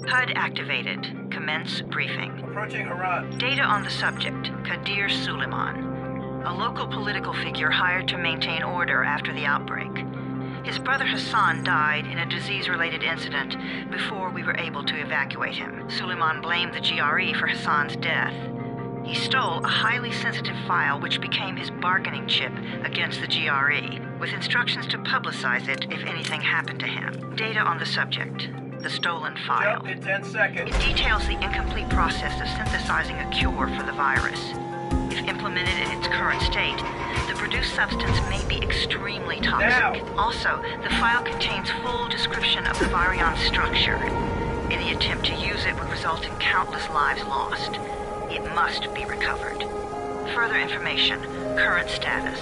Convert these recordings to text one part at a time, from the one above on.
HUD activated. Commence briefing. Approaching Haran. Data on the subject, Kadir Suleiman. A local political figure hired to maintain order after the outbreak. His brother Hassan died in a disease-related incident before we were able to evacuate him. Suleiman blamed the GRE for Hassan's death. He stole a highly sensitive file which became his bargaining chip against the GRE, with instructions to publicize it if anything happened to him. Data on the subject, the stolen file. Jump in 10 seconds. It details the incomplete process of synthesizing a cure for the virus. If implemented in its current state, the produced substance may be extremely toxic. Now. Also, the file contains full description of the virion's structure. Any attempt to use it would result in countless lives lost. It must be recovered. Further information, current status.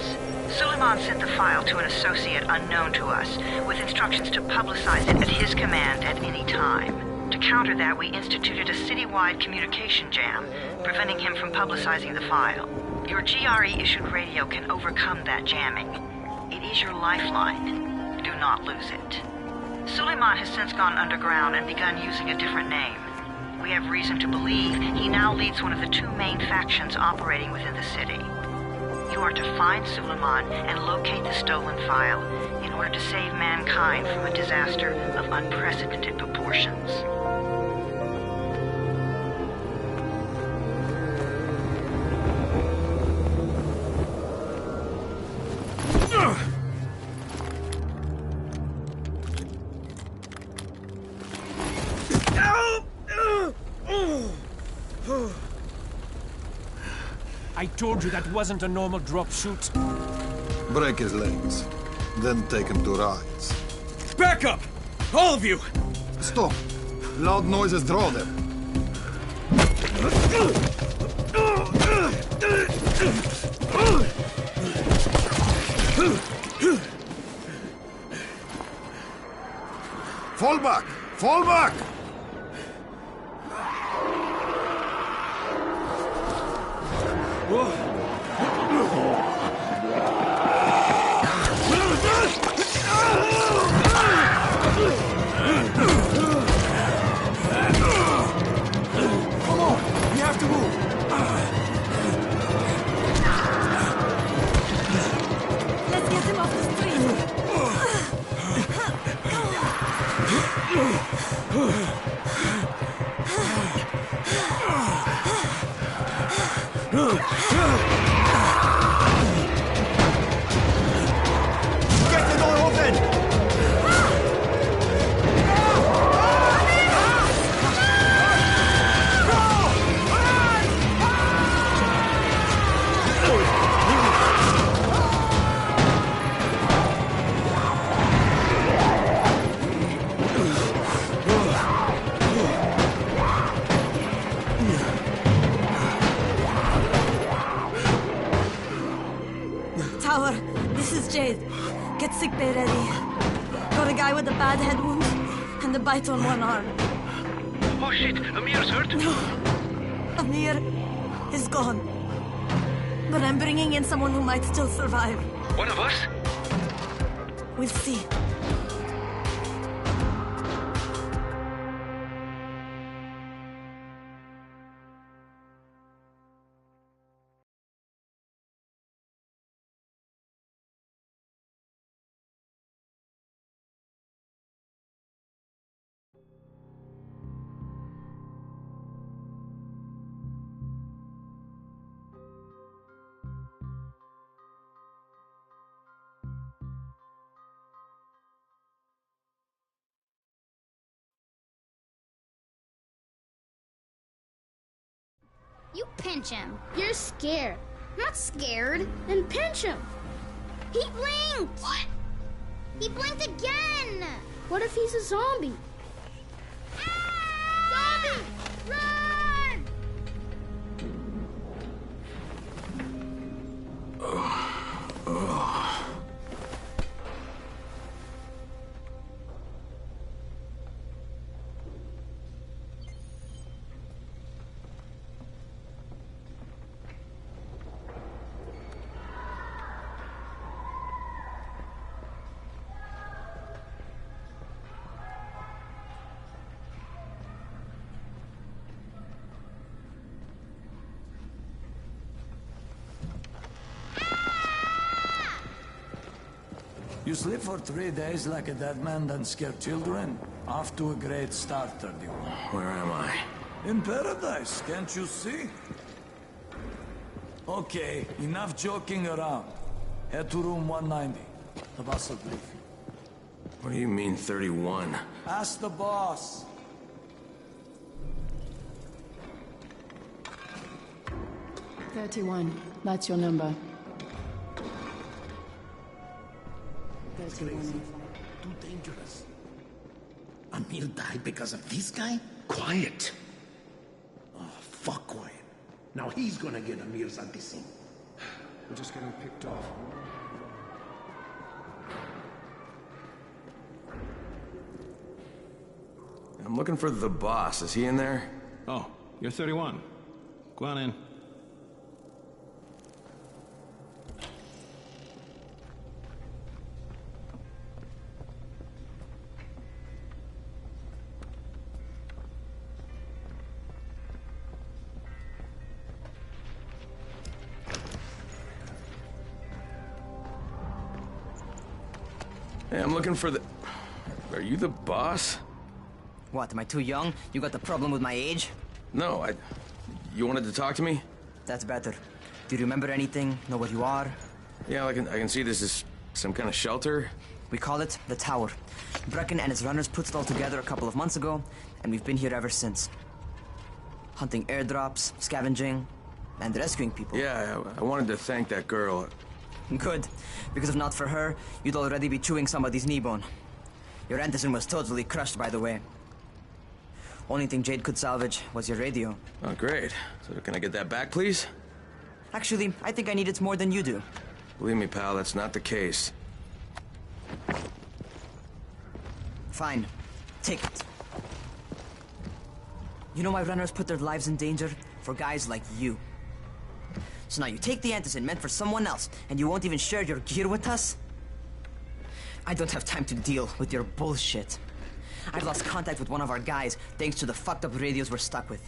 Suleiman sent the file to an associate unknown to us, with instructions to publicize it at his command at any time. To counter that, we instituted a citywide communication jam, preventing him from publicizing the file. Your GRE-issued radio can overcome that jamming. It is your lifeline. Do not lose it. Suleiman has since gone underground and begun using a different name. We have reason to believe he now leads one of the two main factions operating within the city. You are to find Suleiman and locate the stolen file in order to save mankind from a disaster of unprecedented proportions. I told you that wasn't a normal drop shoot. Break his legs, then take him to rides. Back up! All of you! Stop! Loud noises draw them. Fall back! Fall back! Come on! We have to move! Let's get him off the street. Get the door open! Tower, this is Jade. Get sickbay ready. Got a guy with a bad head wound and a bite on one arm. Oh shit, Amir's hurt? No, Amir is gone. But I'm bringing in someone who might still survive. One of us? We'll see. You pinch him. You're scared. I'm not scared. Then pinch him. He blinked! What? He blinked again! What if he's a zombie? Ah! Zombie! Run! You sleep for 3 days like a dead man, then scare children? Off to a great start, 31. Where am I? In paradise, can't you see? Okay, enough joking around. Head to room 190. The boss will brief you. What do you mean, 31? Ask the boss. "31. That's your number." 31. Too dangerous. Emil died because of this guy? Quiet. Oh, fuck quiet. Now he's gonna get Amir's anti-scene. We're just getting picked off. I'm looking for the boss. Is he in there? Oh, you're 31. Go on in. Hey, I'm looking for the... Are you the boss? What, am I too young? You got the problem with my age? No, You wanted to talk to me? That's better. Do you remember anything? Know what you are? Yeah, I can see this is some kind of shelter. We call it the Tower. Brecken and his runners put it all together a couple of months ago, and we've been here ever since. Hunting airdrops, scavenging, and rescuing people. Yeah, I wanted to thank that girl. Good, because if not for her, you'd already be chewing somebody's knee bone. Your antizen was totally crushed, by the way. Only thing Jade could salvage was your radio. Oh, great. So can I get that back, please? Actually, I think I need it more than you do. Believe me, pal, that's not the case. Fine. Take it. You know why runners put their lives in danger? For guys like you. So now you take the antizen meant for someone else, and you won't even share your gear with us? I don't have time to deal with your bullshit. I've lost contact with one of our guys thanks to the fucked up radios we're stuck with.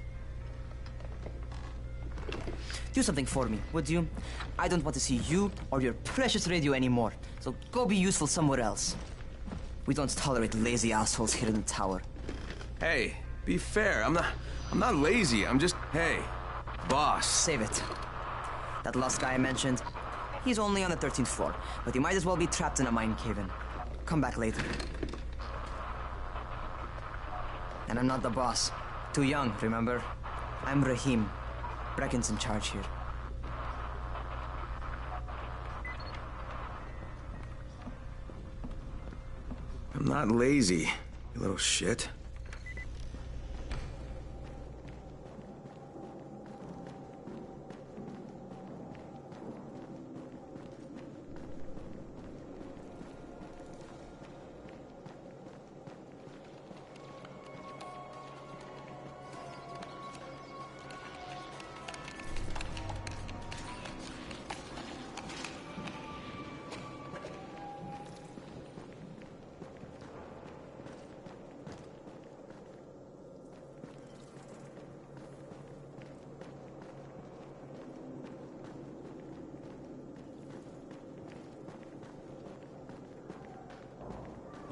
Do something for me, would you? I don't want to see you or your precious radio anymore, so go be useful somewhere else. We don't tolerate lazy assholes here in the tower. Hey, be fair. I'm not lazy. I'm just, hey, boss. Save it. That last guy I mentioned, he's only on the 13th floor, but he might as well be trapped in a mine cave-in. Come back later. And I'm not the boss. Too young, remember? I'm Rahim. Brecken's in charge here. I'm not lazy, you little shit.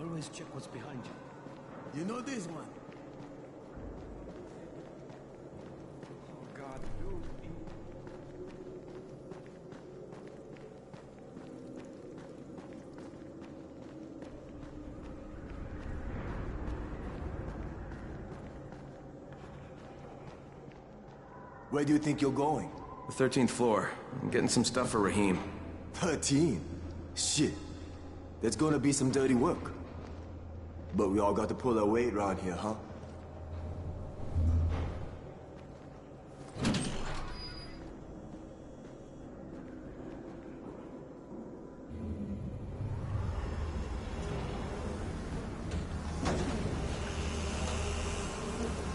Always check what's behind you. You know this one. Oh, God, dude. Where do you think you're going? The 13th floor. I'm getting some stuff for Rahim. 13? Shit. There's gonna be some dirty work. But we all got to pull our weight around here, huh?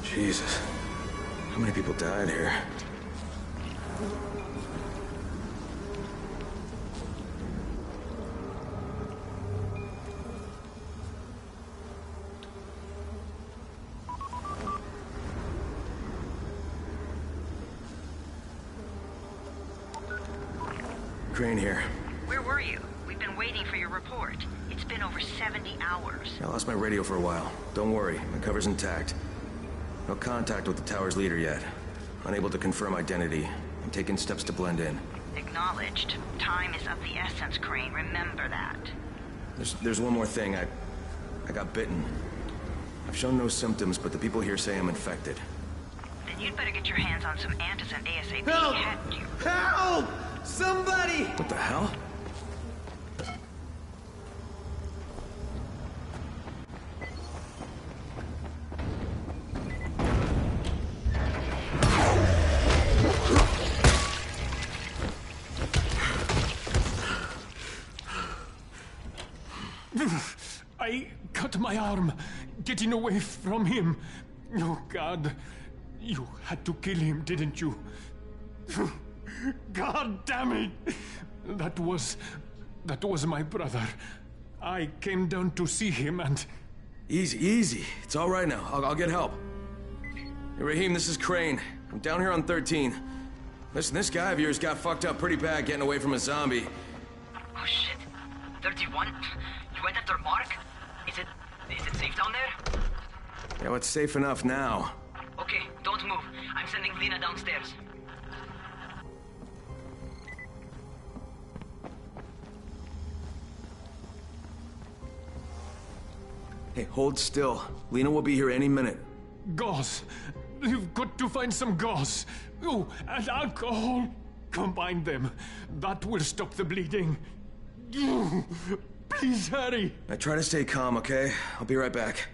Jesus. How many people died here? Crane here. Where were you? We've been waiting for your report. It's been over 70 hours. I lost my radio for a while. Don't worry, my cover's intact. No contact with the tower's leader yet. Unable to confirm identity. I'm taking steps to blend in. Acknowledged. Time is of the essence, Crane. Remember that. There's one more thing. I got bitten. I've shown no symptoms, but the people here say I'm infected. Then you'd better get your hands on some antizin ASAP. Help! Hadn't you? Help! Somebody! What the hell? I cut my arm, getting away from him. Oh, God. You had to kill him, didn't you? God damn it! That was my brother. I came down to see him and... Easy. It's all right now. I'll get help. Hey, Raheem, this is Crane. I'm down here on 13. Listen, this guy of yours got fucked up pretty bad getting away from a zombie. Oh, shit. 31? You went after Mark? Is it safe down there? Yeah, well, it's safe enough now. Okay, don't move. I'm sending Lena downstairs. Hey, hold still. Lena will be here any minute. Gauze. You've got to find some gauze. Oh, and alcohol. Combine them. That will stop the bleeding. Please hurry. I try to stay calm, okay? I'll be right back.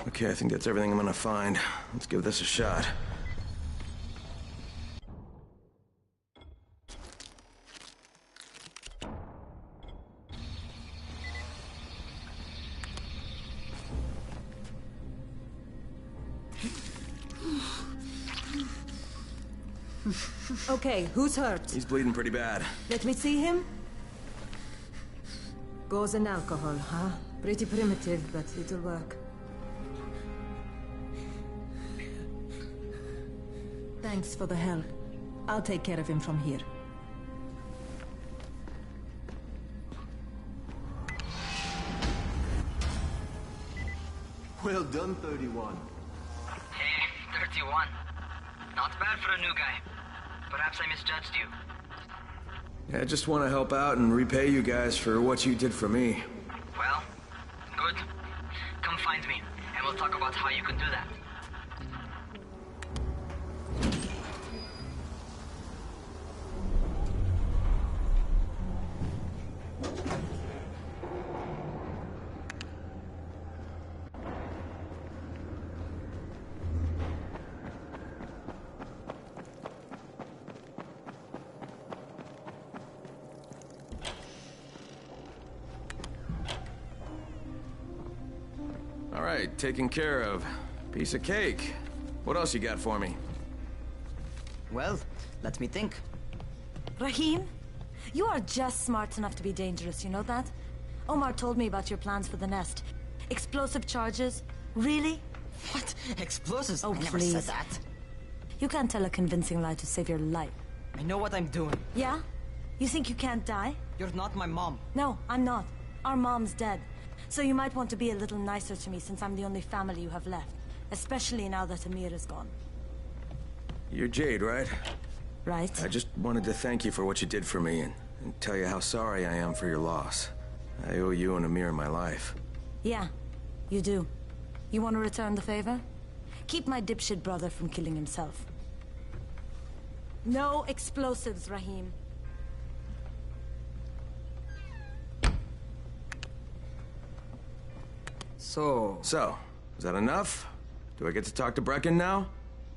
Okay, I think that's everything I'm gonna find. Let's give this a shot. Okay, who's hurt? He's bleeding pretty bad. Let me see him. Gauze and alcohol, huh? Pretty primitive, but it'll work. Thanks for the help. I'll take care of him from here. Well done, 31. Hey, 31. Not bad for a new guy. Perhaps I misjudged you. Yeah, I just want to help out and repay you guys for what you did for me. Well, good. Come find me, and we'll talk about how you can do that. All right, taken care of. Piece of cake. What else you got for me? Well, let me think. Raheem, you are just smart enough to be dangerous, you know that? Omar told me about your plans for the nest. Explosive charges? Really? What? Explosives? Oh, I never please. said that. You can't tell a convincing lie to save your life. I know what I'm doing. Yeah? You think you can't die? You're not my mom. No, I'm not. Our mom's dead. So you might want to be a little nicer to me since I'm the only family you have left. Especially now that Amir is gone. You're Jade, right? Right. I just wanted to thank you for what you did for me and tell you how sorry I am for your loss. I owe you and Amir my life. Yeah, you do. You want to return the favor? Keep my dipshit brother from killing himself. No explosives, Rahim. So, is that enough? Do I get to talk to Brecken now?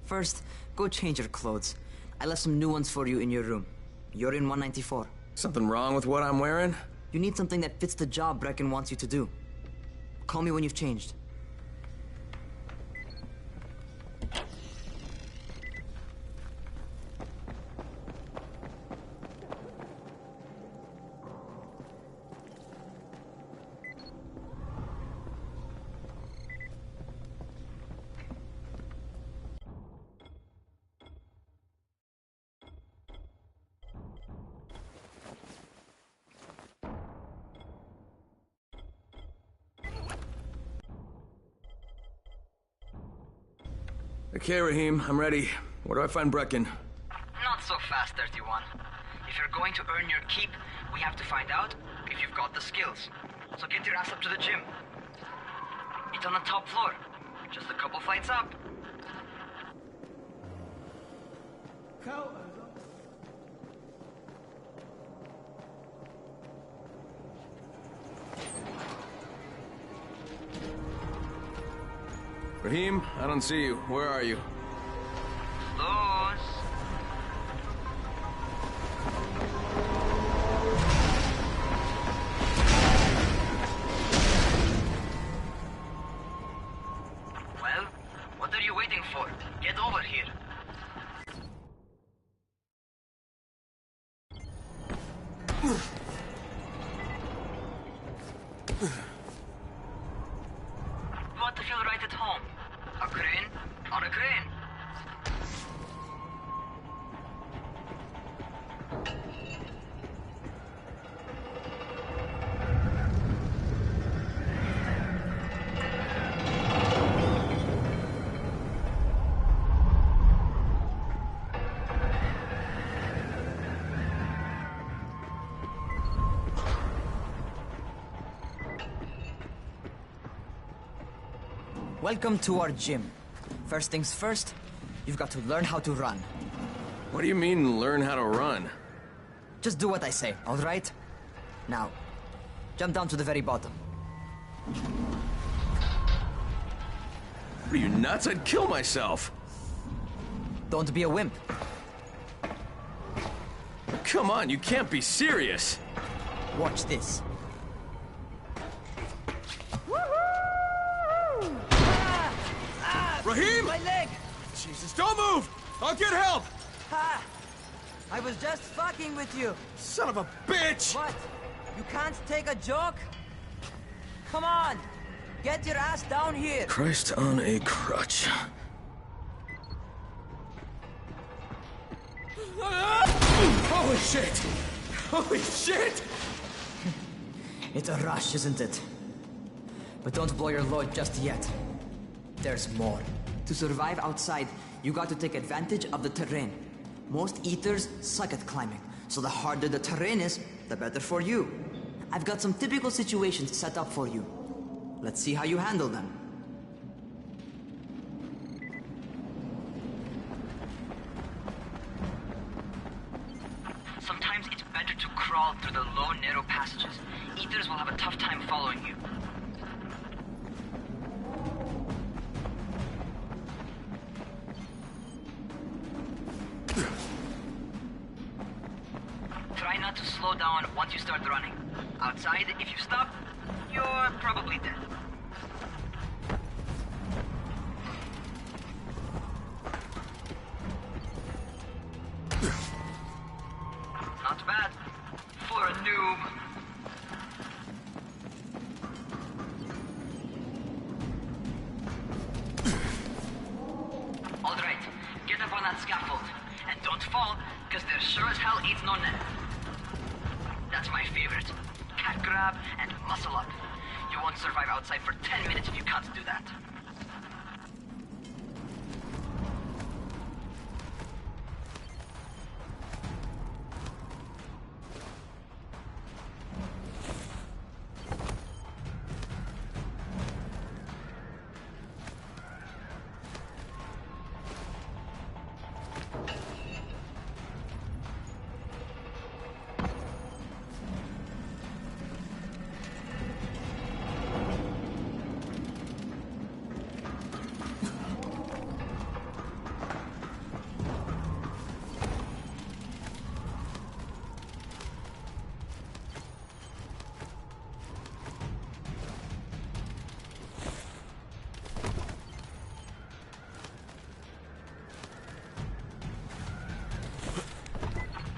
First, go change your clothes. I left some new ones for you in your room. You're in 194. Something wrong with what I'm wearing? You need something that fits the job Brecken wants you to do. Call me when you've changed. Okay, Rahim, I'm ready. Where do I find Brecken? Not so fast, 31. If you're going to earn your keep, we have to find out if you've got the skills. So get your ass up to the gym. It's on the top floor. Just a couple flights up. Rahim, I don't see you. Where are you? Those. Well, what are you waiting for? Get over here. You want to feel right at home? A crane on a crane. Welcome to our gym. First things first, you've got to learn how to run. What do you mean, learn how to run? Just do what I say, all right? Now, jump down to the very bottom. What are you, nuts? I'd kill myself. Don't be a wimp. Come on, you can't be serious. Watch this. Rahim! My leg! Jesus, don't move! I'll get help! Ha! I was just fucking with you. Son of a bitch! What? You can't take a joke? Come on! Get your ass down here! Christ on a crutch. Holy shit! Holy shit! It's a rush, isn't it? But don't blow your load just yet. There's more. To survive outside, you got to take advantage of the terrain. Most eaters suck at climbing, so the harder the terrain is, the better for you. I've got some typical situations set up for you. Let's see how you handle them. Sometimes it's better to crawl through the low, narrow passages. Eaters will have a tough time following you. Try not to slow down once you start running. Outside, if you stop, you're probably dead. Not bad. For a noob. don't fall, because there sure as hell ain't no net. That's my favorite. Cat grab and muscle up. You won't survive outside for 10 minutes if you can't do that.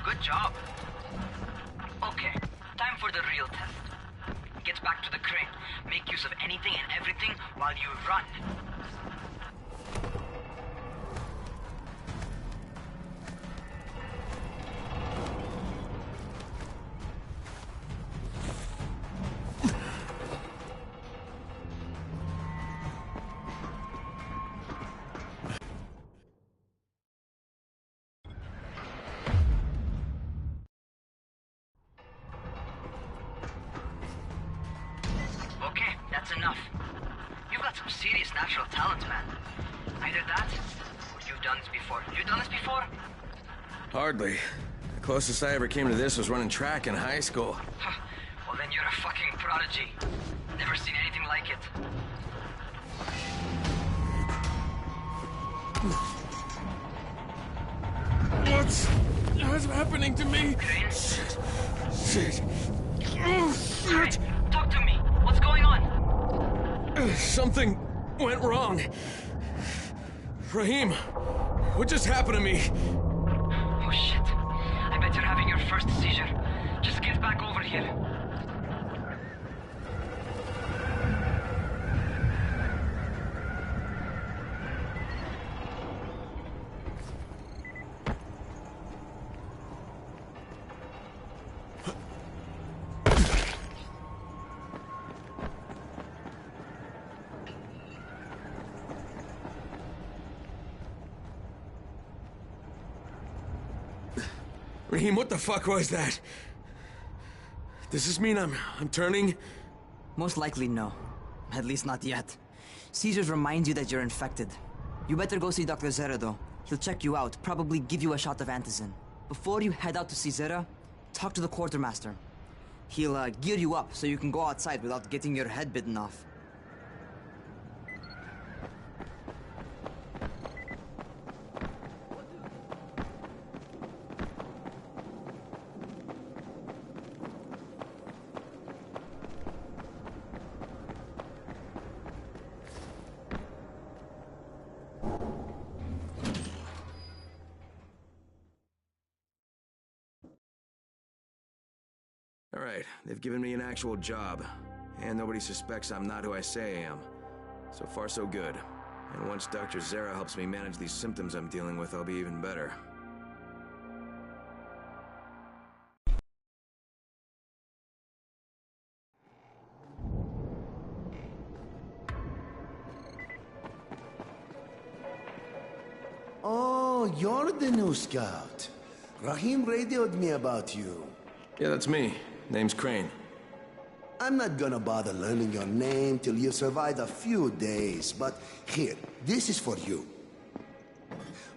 Good job. Okay, time for the real test. Get back to the crane. Make use of anything and everything while you run. Okay, that's enough. You've got some serious natural talent, man. Either that, or you've done this before. You done this before? Hardly. The closest I ever came to this was running track in high school. Well, then you're a fucking prodigy. Never seen anything like it. What's happening to me? Crane? Shit. Oh, shit. Crane, talk to me. What's going on? Something went wrong. Rahim, what just happened to me? Oh shit. I bet you're having your first seizure. Just get back over here. Rahim, what the fuck was that? Does this mean I'm turning? Most likely no. At least not yet. Seizures remind you that you're infected. You better go see Dr. Zera though. He'll check you out, probably give you a shot of antizin. Before you head out to see Zera, talk to the quartermaster. He'll gear you up so you can go outside without getting your head bitten off. All right, they've given me an actual job, and nobody suspects I'm not who I say I am. So far, so good. And once Dr. Zera helps me manage these symptoms I'm dealing with, I'll be even better. Oh, you're the new scout. Rahim radioed me about you. Yeah, that's me. Name's Crane. I'm not gonna bother learning your name till you've survived a few days, but here, this is for you.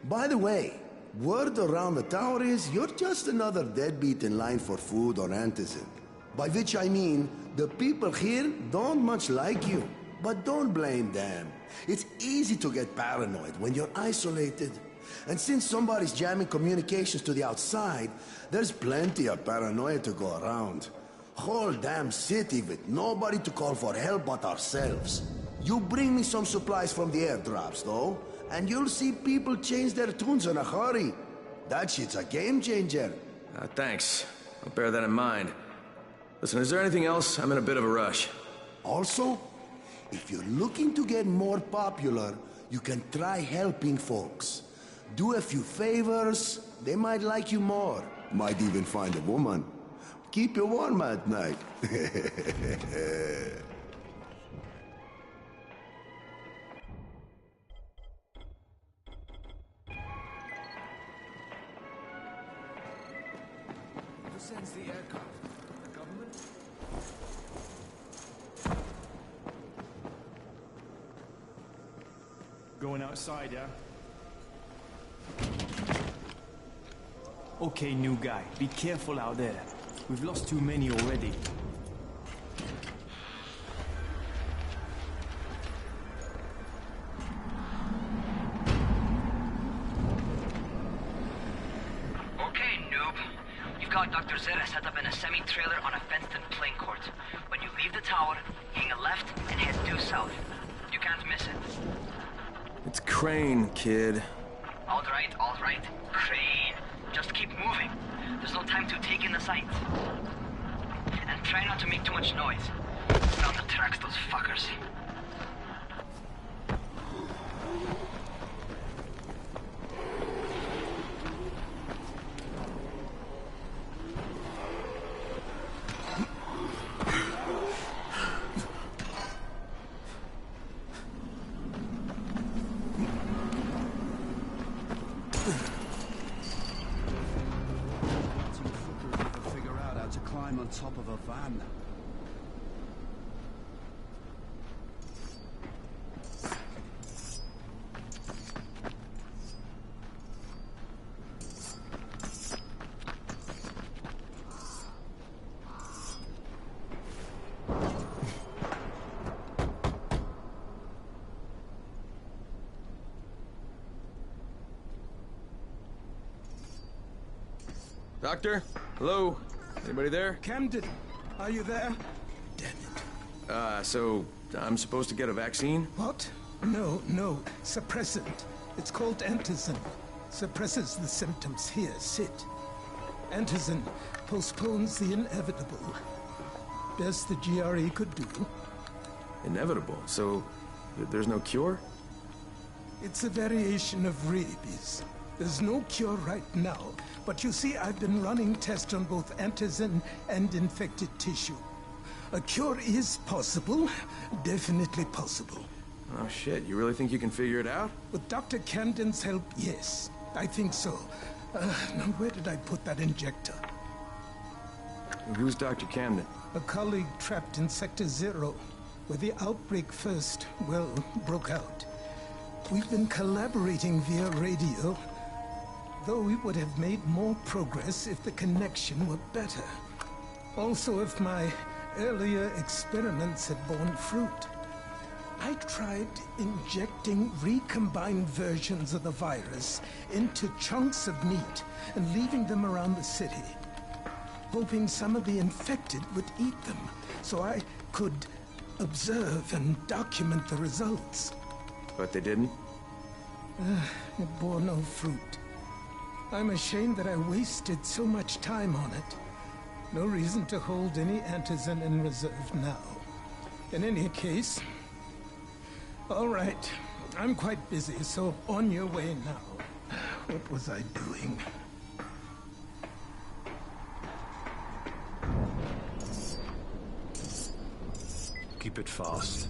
By the way, word around the tower is you're just another deadbeat in line for food or antizin. By which I mean, the people here don't much like you. But don't blame them. It's easy to get paranoid when you're isolated. And since somebody's jamming communications to the outside, there's plenty of paranoia to go around. Whole damn city with nobody to call for help but ourselves. You bring me some supplies from the airdrops, though, and you'll see people change their tunes in a hurry. That shit's a game changer. Thanks. I'll bear that in mind. Listen, is there anything else? I'm in a bit of a rush. Also, if you're looking to get more popular, you can try helping folks. Do a few favors, They might like you more. Might even find a woman. Keep you warm at night. Who sends the aircraft? The government? Going outside, yeah? Okay, new guy. Be careful out there. We've lost too many already. Okay, noob. You've got Dr. Zera set up in a semi-trailer on a fenced-in playing court. When you leave the tower, hang a left and head due south. You can't miss it. It's Crane, kid. All right. Crane. Just keep moving. There's no time to take in the sights. And try not to make too much noise. Sound attracts those fuckers. Climb on top of a van. Doctor? Hello? Anybody there? Camden, are you there? So I'm supposed to get a vaccine? What? No. Suppressant. It's called antizin. Suppresses the symptoms. Here, sit. Antizin postpones the inevitable. Best the GRE could do. Inevitable? So there's no cure? It's a variation of rabies. There's no cure right now, but you see, I've been running tests on both antizin and infected tissue. A cure is possible, definitely possible. Oh shit, you really think you can figure it out? With Dr. Camden's help, yes, I think so. Now where did I put that injector? Who's Dr. Camden? A colleague trapped in Sector 0, where the outbreak first, broke out. We've been collaborating via radio, though we would have made more progress if the connection were better. Also, if my earlier experiments had borne fruit. I tried injecting recombined versions of the virus into chunks of meat and leaving them around the city, hoping some of the infected would eat them so I could observe and document the results. But they didn't? It bore no fruit. I'm ashamed that I wasted so much time on it. No reason to hold any antizin in reserve now. In any case, all right, I'm quite busy, so on your way now. What was I doing? Keep it fast.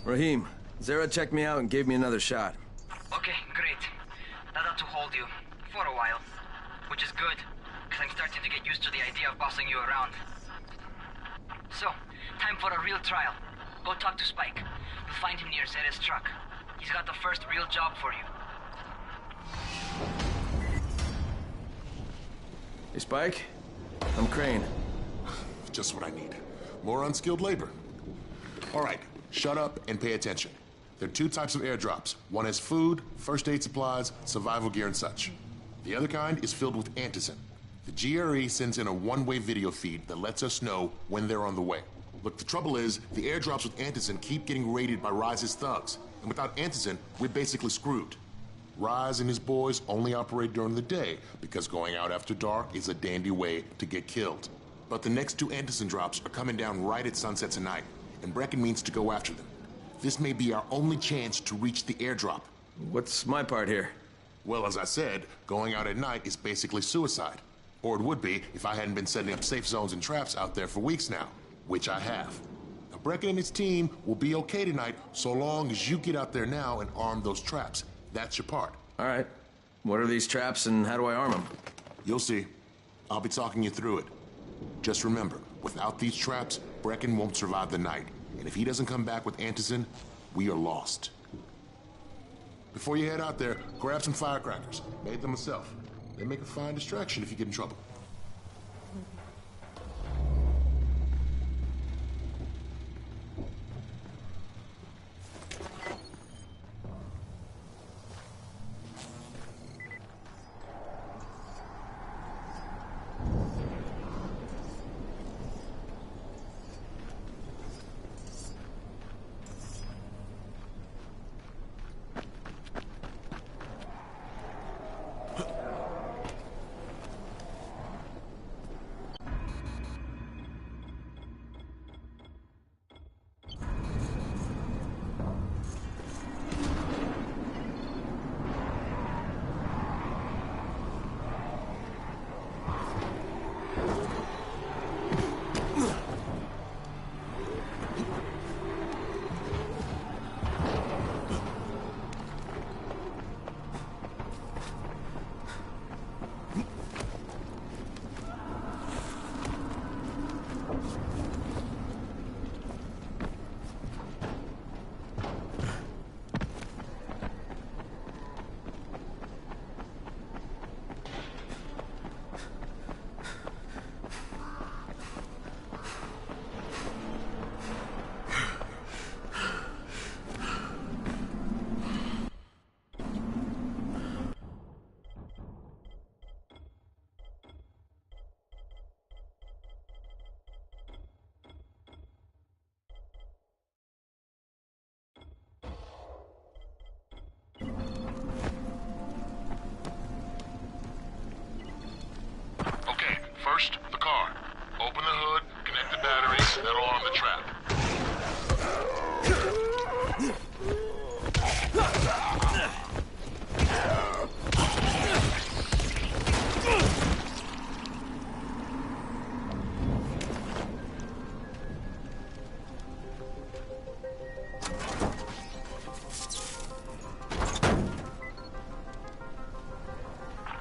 Rahim, Zara checked me out and gave me another shot. Okay, great. That ought to hold you. For a while. Which is good, because I'm starting to get used to the idea of bossing you around. So, time for a real trial. Go talk to Spike. You'll find him near Zera's truck. He's got the first real job for you. Hey, Spike. I'm Crane. Just what I need. More unskilled labor. All right, shut up and pay attention. There are two types of airdrops. One is food, first aid supplies, survival gear, and such. The other kind is filled with antizin. The GRE sends in a one-way video feed that lets us know when they're on the way. Look, the trouble is, the airdrops with antizin keep getting raided by Rise's thugs. And without antizin, we're basically screwed. Rise and his boys only operate during the day because going out after dark is a dandy way to get killed. But the next two antizin drops are coming down right at sunset tonight, and Brecken means to go after them. This may be our only chance to reach the airdrop. What's my part here? Well, as I said, going out at night is basically suicide. Or it would be if I hadn't been setting up safe zones and traps out there for weeks now, which I have. Now, Brecken and his team will be okay tonight so long as you get out there now and arm those traps. That's your part. All right. What are these traps and how do I arm them? You'll see. I'll be talking you through it. Just remember, without these traps, Brecken won't survive the night. And if he doesn't come back with Antizin, we are lost. Before you head out there, grab some firecrackers. Made them myself. They make a fine distraction if you get in trouble. First, the car. Open the hood, connect the batteries, that'll arm the trap.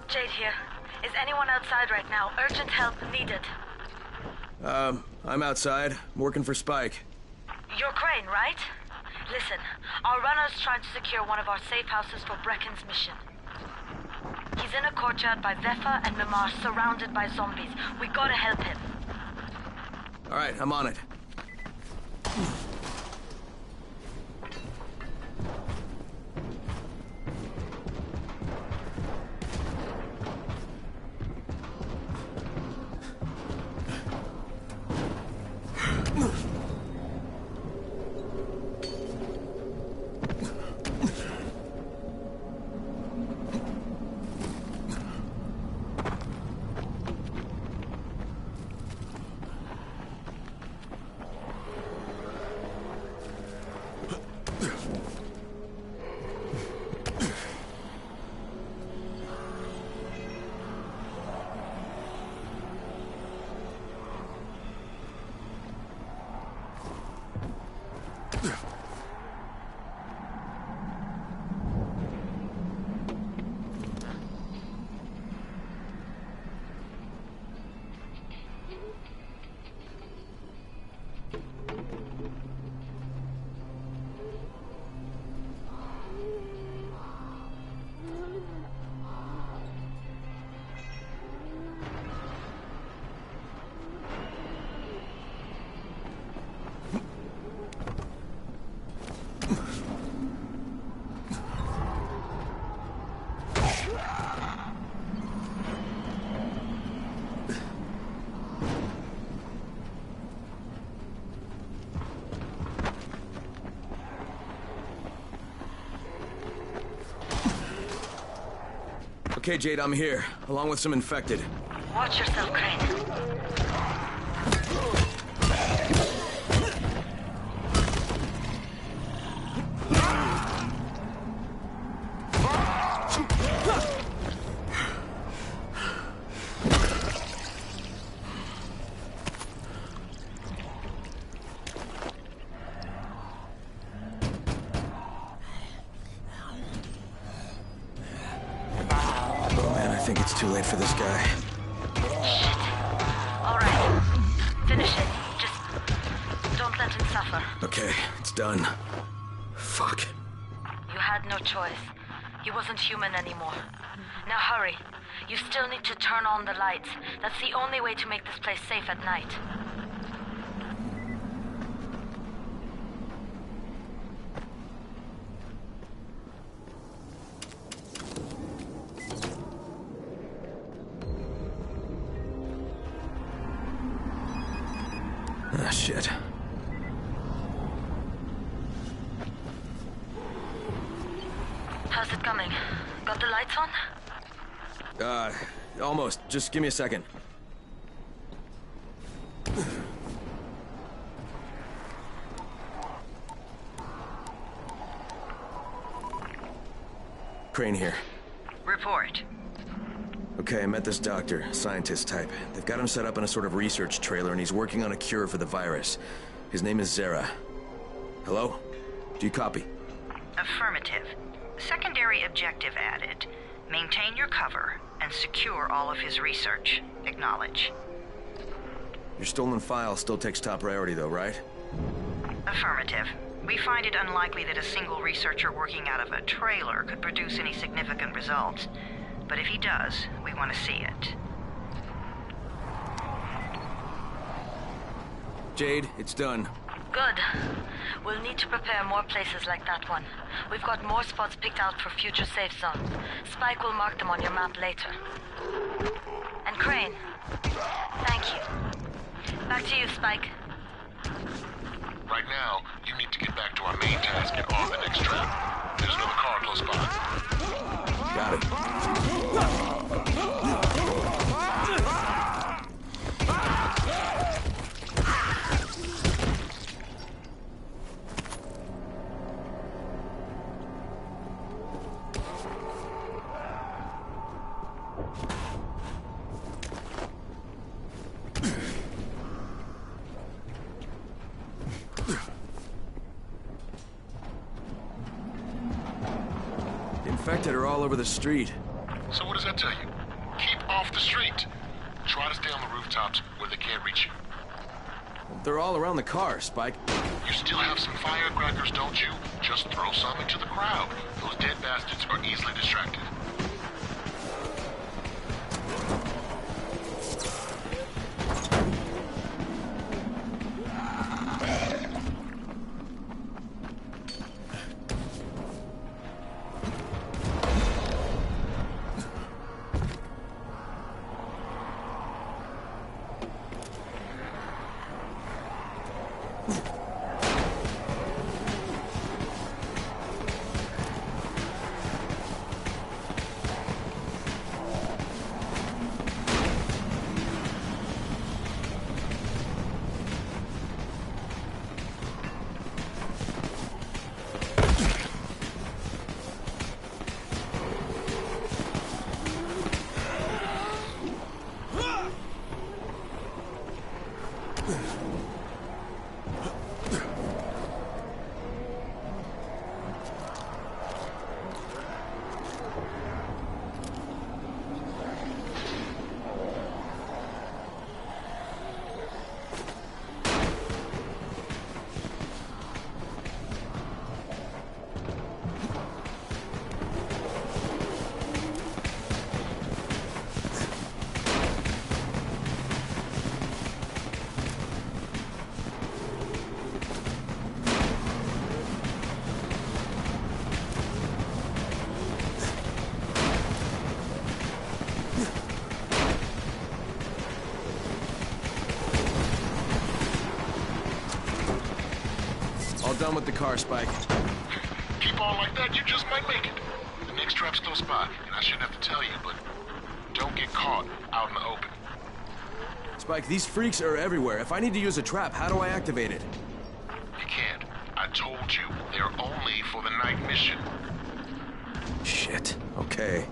Jade here. Is anyone outside right now? Urgent help needed. I'm outside. I'm working for Spike. You're Crane, right? Listen, our runner's trying to secure one of our safe houses for Brecken's mission. He's in a courtyard by Vefa and Mimar, surrounded by zombies. We gotta help him. All right, I'm on it. Okay, Jade, I'm here, along with some infected. Watch yourself, Crane. think it's too late for this guy. All right. Finish it. Just don't let him suffer. Okay, it's done. Fuck. You had no choice. He wasn't human anymore. Now hurry. You still need to turn on the lights. That's the only way to make this place safe at night. Ah, shit. How's it coming? Got the lights on? Almost. Just give me a second. Crane here. Report. Okay, I met this doctor, scientist type. They've got him set up in a sort of research trailer, and he's working on a cure for the virus. His name is Zera. Hello? Do you copy? Affirmative. Secondary objective added. Maintain your cover and secure all of his research. Acknowledge. Your stolen file still takes top priority, though, right? Affirmative. We find it unlikely that a single researcher working out of a trailer could produce any significant results. But if he does, we want to see it. Jade, it's done. Good. We'll need to prepare more places like that one. We've got more spots picked out for future safe zones. Spike will mark them on your map later. And Crane, thank you. Back to you, Spike. Right now, you need to get back to our main task and arm the next trap. There's another car close by. Got it. Infected are all over the street. So what does that tell you? Keep off the street. Try to stay on the rooftops where they can't reach you. They're all around the car, Spike. You still have some firecrackers, don't you? Just throw some into the crowd. Those dead bastards are easily distracted. Done with the car, Spike. Keep on like that, you just might make it. The next trap's close by, and I shouldn't have to tell you, but don't get caught out in the open. Spike, these freaks are everywhere. If I need to use a trap, how do I activate it? You can't. I told you, they're only for the night mission. Shit. Okay.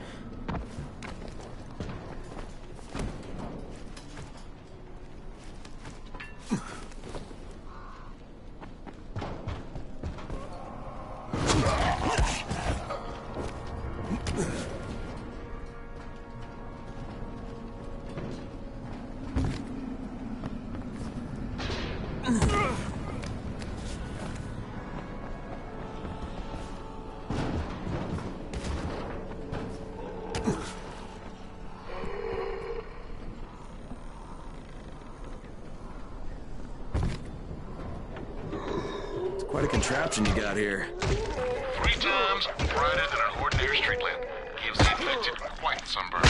contraption you got here. 3 times brighter than an ordinary street lamp. Gives the infected quite sunburn.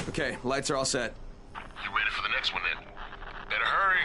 Okay, lights are all set. You ready for the next one then? Better hurry.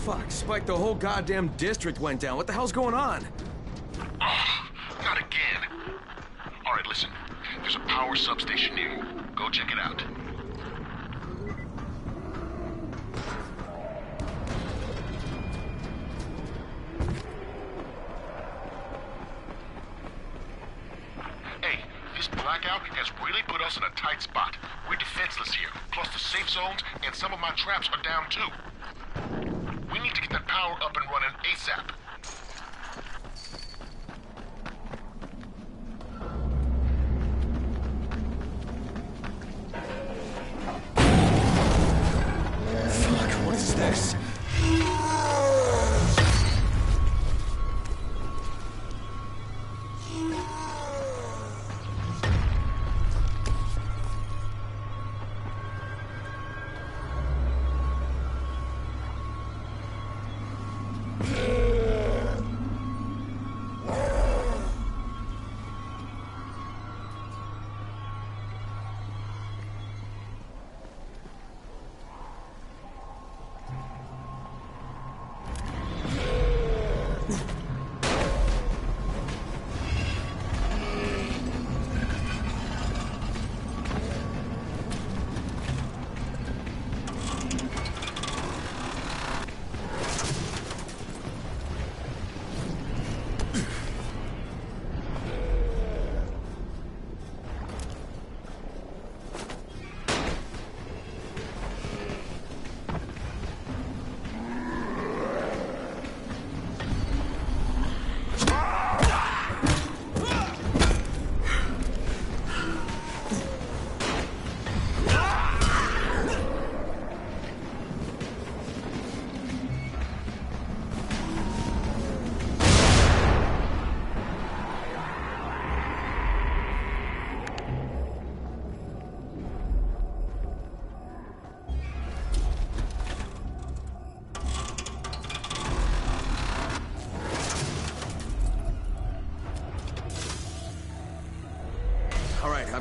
Fuck, Spike, the whole goddamn district went down. What the hell's going on? Oh, not again. All right, listen. There's a power substation near you. Go check it out. Hey, this blackout has really put us in a tight spot. We're defenseless here. Plus the safe zones and some of my traps are down too. We need to get that power up and running ASAP. Fuck, what is this?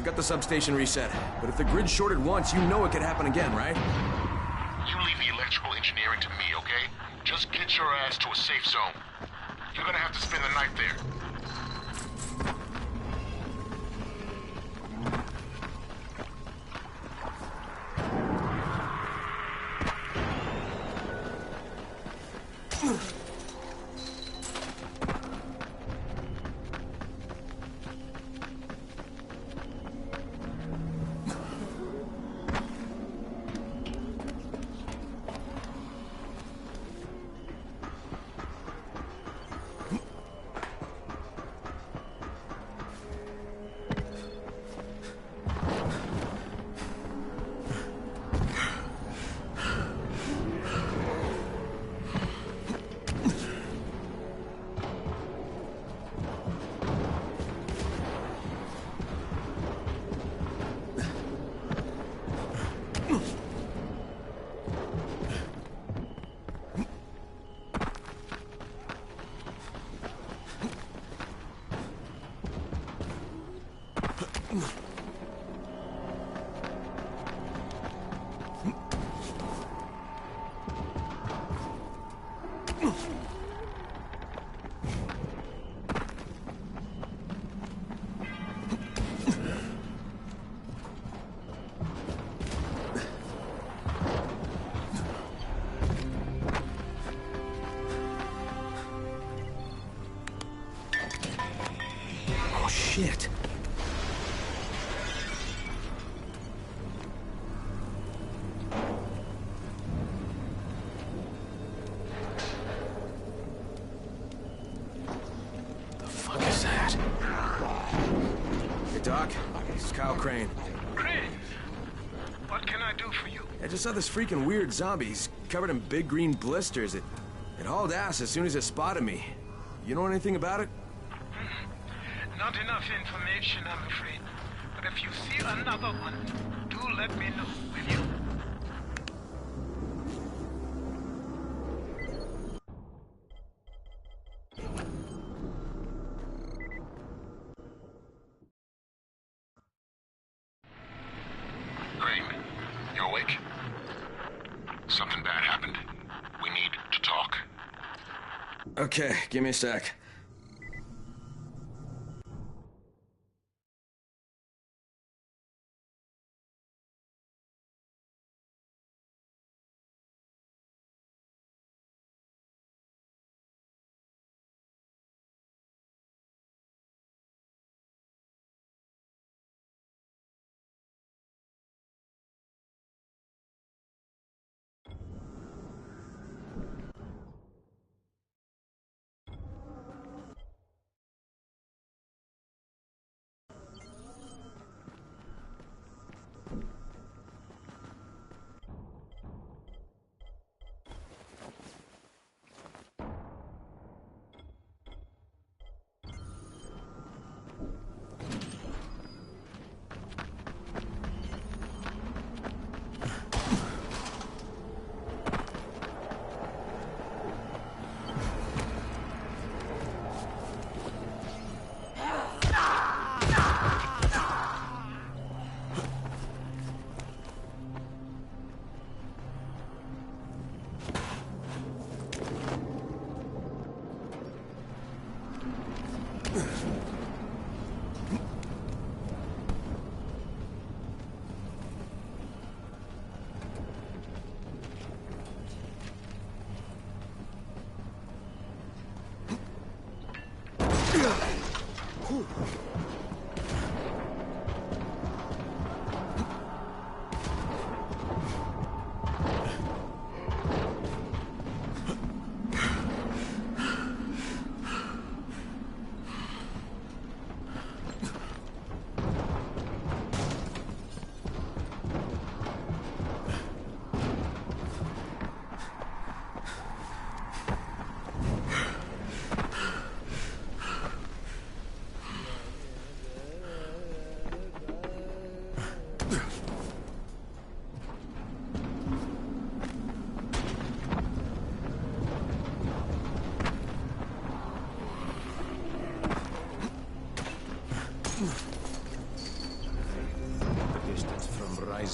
got the substation reset. But if the grid shorted once, you know it could happen again, right? You leave the electrical engineering to me, okay? Just get your ass to a safe zone. You're gonna have to spend the night there. Oh, shit. The fuck is that? Hey, Doc. This is Kyle Crane. Crane, what can I do for you? I just saw this freaking weird zombie. He's covered in big green blisters. It hauled ass as soon as it spotted me. You know anything about it? Not enough information, I'm afraid. But if you see another one, do let me know, will you? Crane, you awake? Something bad happened. We need to talk. Okay, give me a sec.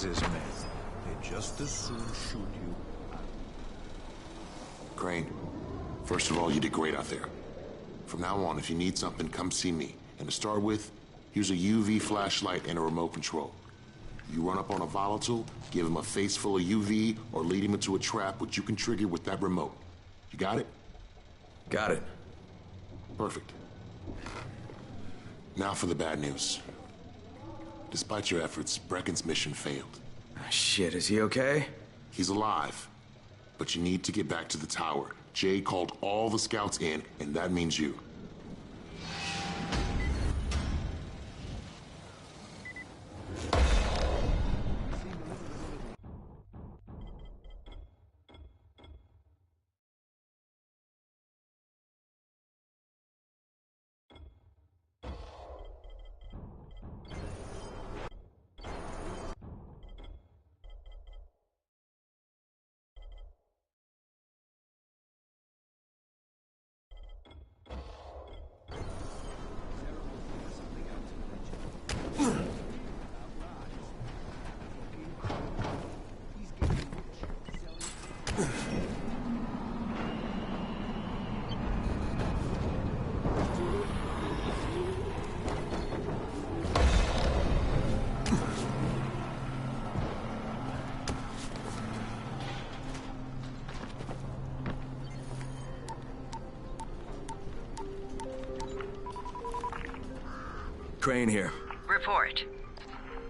Wiz's method. They just as soon shoot you. Crane, first of all, you did great out there. From now on, if you need something, come see me. And to start with, use a UV flashlight and a remote control. You run up on a volatile, give him a face full of UV, or lead him into a trap which you can trigger with that remote. You got it? Got it. Perfect. Now for the bad news. Despite your efforts, Brecken's mission failed. Shit, is he okay? He's alive. But you need to get back to the tower. Jade called all the scouts in, and that means you. Crane here. Report.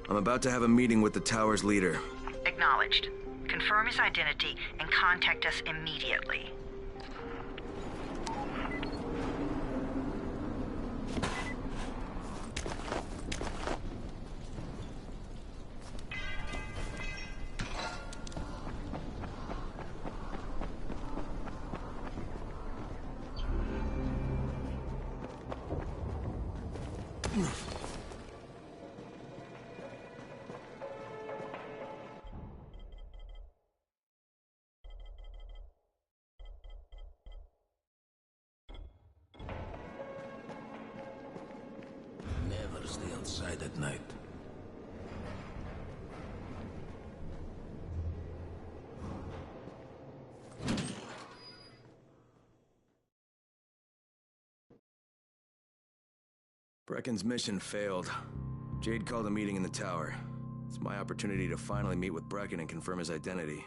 I'm about to have a meeting with the tower's leader. Acknowledged. Confirm his identity and contact us immediately. Never stay outside at night. Brecken's mission failed. Jade called a meeting in the tower. It's my opportunity to finally meet with Brecken and confirm his identity.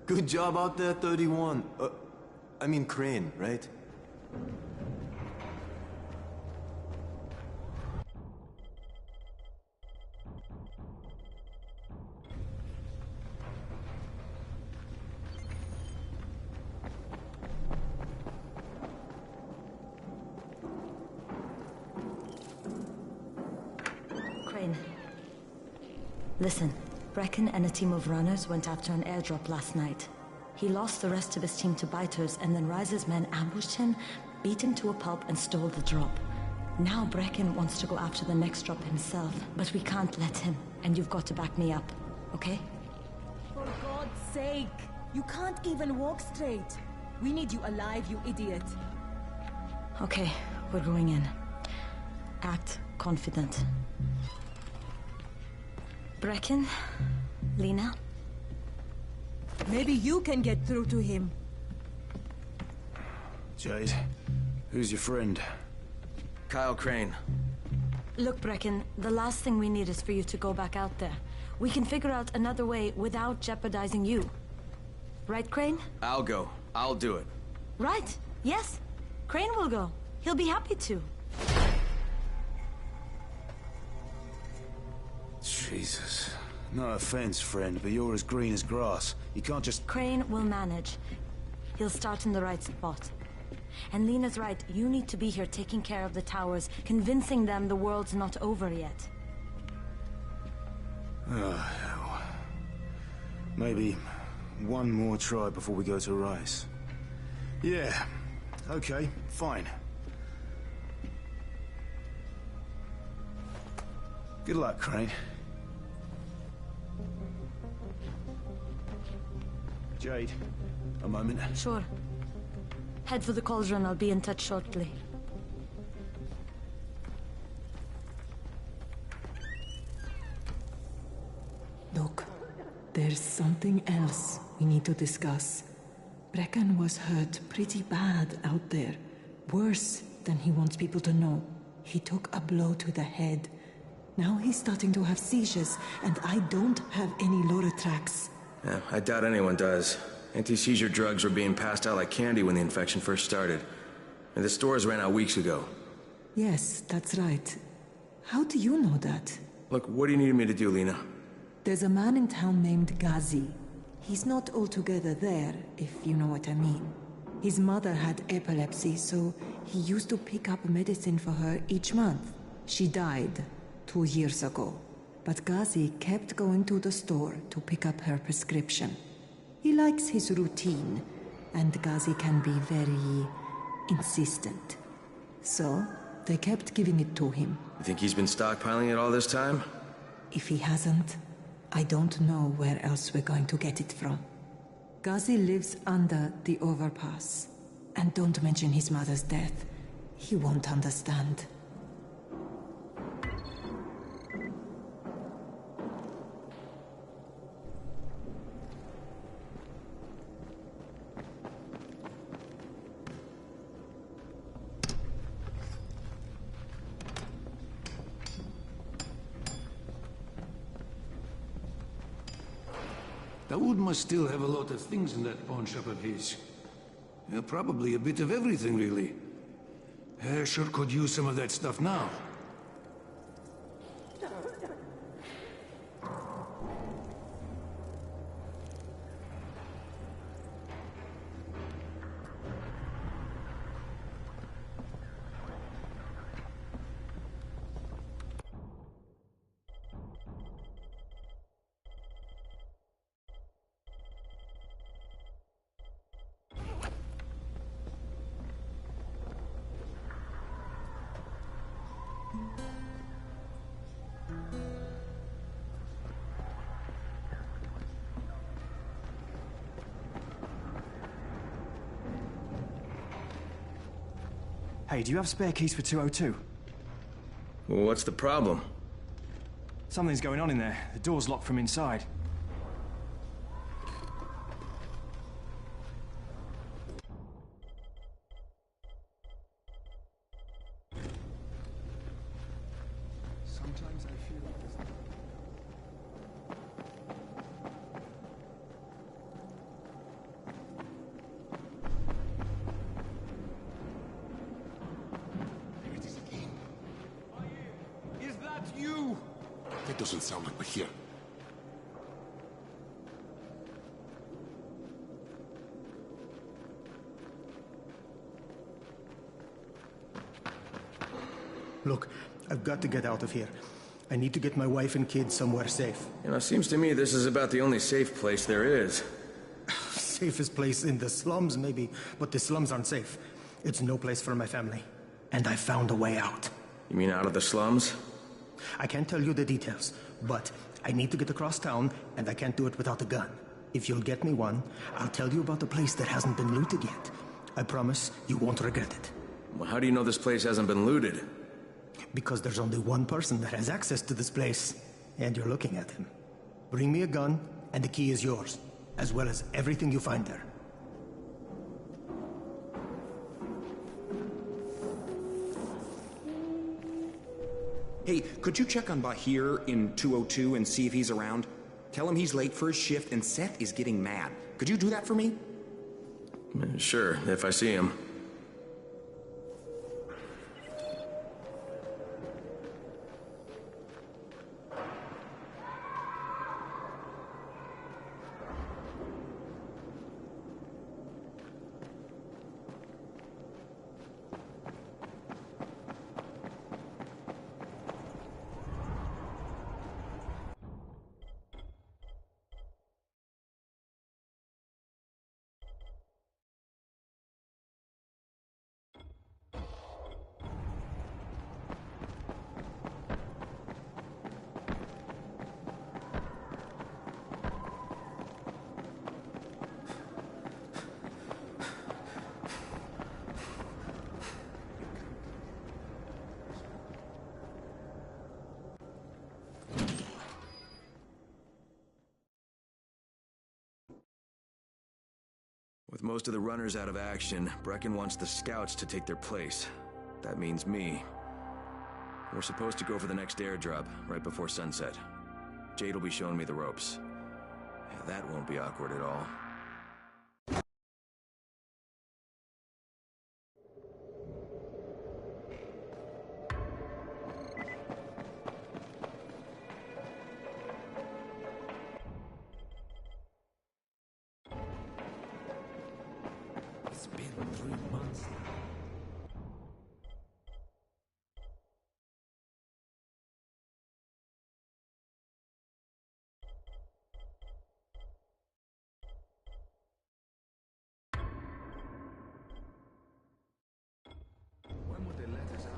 Good job out there, 31. I mean Crane, right? Crane. Listen, Brecken and a team of runners went after an airdrop last night. He lost the rest of his team to biters, and then Rise's men ambushed him, beat him to a pulp, and stole the drop. Now Brecken wants to go after the next drop himself, but we can't let him, and you've got to back me up, okay? For God's sake! You can't even walk straight! We need you alive, you idiot! Okay, we're going in. Act confident. Brecken? Lena? Maybe you can get through to him. Jade, who's your friend? Kyle Crane. Look, Brecken, the last thing we need is for you to go back out there. We can figure out another way without jeopardizing you. Right, Crane? I'll go. I'll do it. Right. Yes. Crane will go. He'll be happy to. Jesus. No offense, friend, but you're as green as grass. You can't just... Crane will manage. He'll start in the right spot. And Lena's right, you need to be here taking care of the towers, convincing them the world's not over yet. Oh, hell. Maybe one more try before we go to Rice. Yeah, okay, fine. Good luck, Crane. Jade, a moment. Sure. Head for the cauldron. I'll be in touch shortly. Look, there's something else we need to discuss. Brecken was hurt pretty bad out there. Worse than he wants people to know. He took a blow to the head. Now he's starting to have seizures, and I don't have any Loratrax. Yeah, I doubt anyone does. Anti-seizure drugs were being passed out like candy when the infection first started. And the stores ran out weeks ago. Yes, that's right. How do you know that? Look, what do you need me to do, Lena? There's a man in town named Ghazi. He's not altogether there, if you know what I mean. His mother had epilepsy, so he used to pick up medicine for her each month. She died 2 years ago, but Ghazi kept going to the store to pick up her prescription. He likes his routine, and Ghazi can be very insistent. So, they kept giving it to him. You think he's been stockpiling it all this time? If he hasn't, I don't know where else we're going to get it from. Ghazi lives under the overpass. And don't mention his mother's death. He won't understand. Daoud must still have a lot of things in that pawn shop of his. Yeah, probably a bit of everything, really. Sure could use some of that stuff now. Hey, do you have spare keys for 202? Well, what's the problem? Something's going on in there. The door's locked from inside. Sometimes I feel like this. Is that you? That doesn't sound like Bahir. Look, I've got to get out of here. I need to get my wife and kids somewhere safe. You know, seems to me this is about the only safe place there is. Safest place in the slums, maybe, but the slums aren't safe. It's no place for my family. And I found a way out. You mean out of the slums? I can't tell you the details, but I need to get across town, and I can't do it without a gun. If you'll get me one, I'll tell you about a place that hasn't been looted yet. I promise you won't regret it. Well, how do you know this place hasn't been looted? Because there's only one person that has access to this place, and you're looking at him. Bring me a gun, and the key is yours, as well as everything you find there. Hey, could you check on Bahir in 202 and see if he's around? Tell him he's late for his shift and Seth is getting mad. Could you do that for me? Sure, if I see him. With most of the runners out of action, Brecken wants the scouts to take their place. That means me. We're supposed to go for the next airdrop, right before sunset. Jade will be showing me the ropes. That won't be awkward at all. It's been 3 months now. When would they let us out?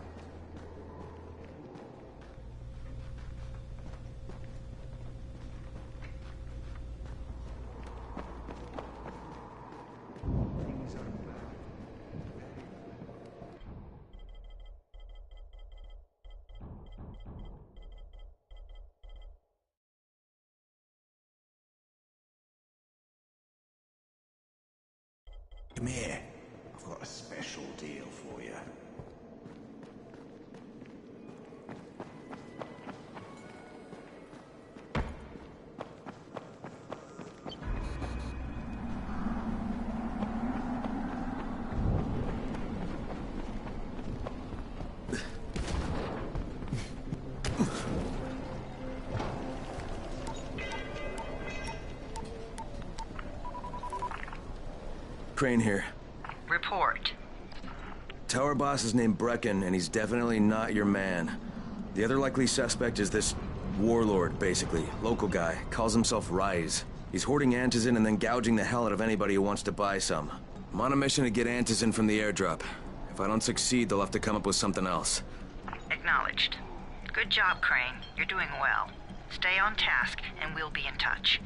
Things are bad. Come here. I've got a special deal for you. Crane here. Report. Tower boss is named Brecken, and he's definitely not your man. The other likely suspect is this warlord, basically. Local guy. Calls himself Rise. He's hoarding antizin and then gouging the hell out of anybody who wants to buy some. I'm on a mission to get antizin from the airdrop. If I don't succeed, they'll have to come up with something else. Acknowledged. Good job, Crane. You're doing well. Stay on task, and we'll be in touch.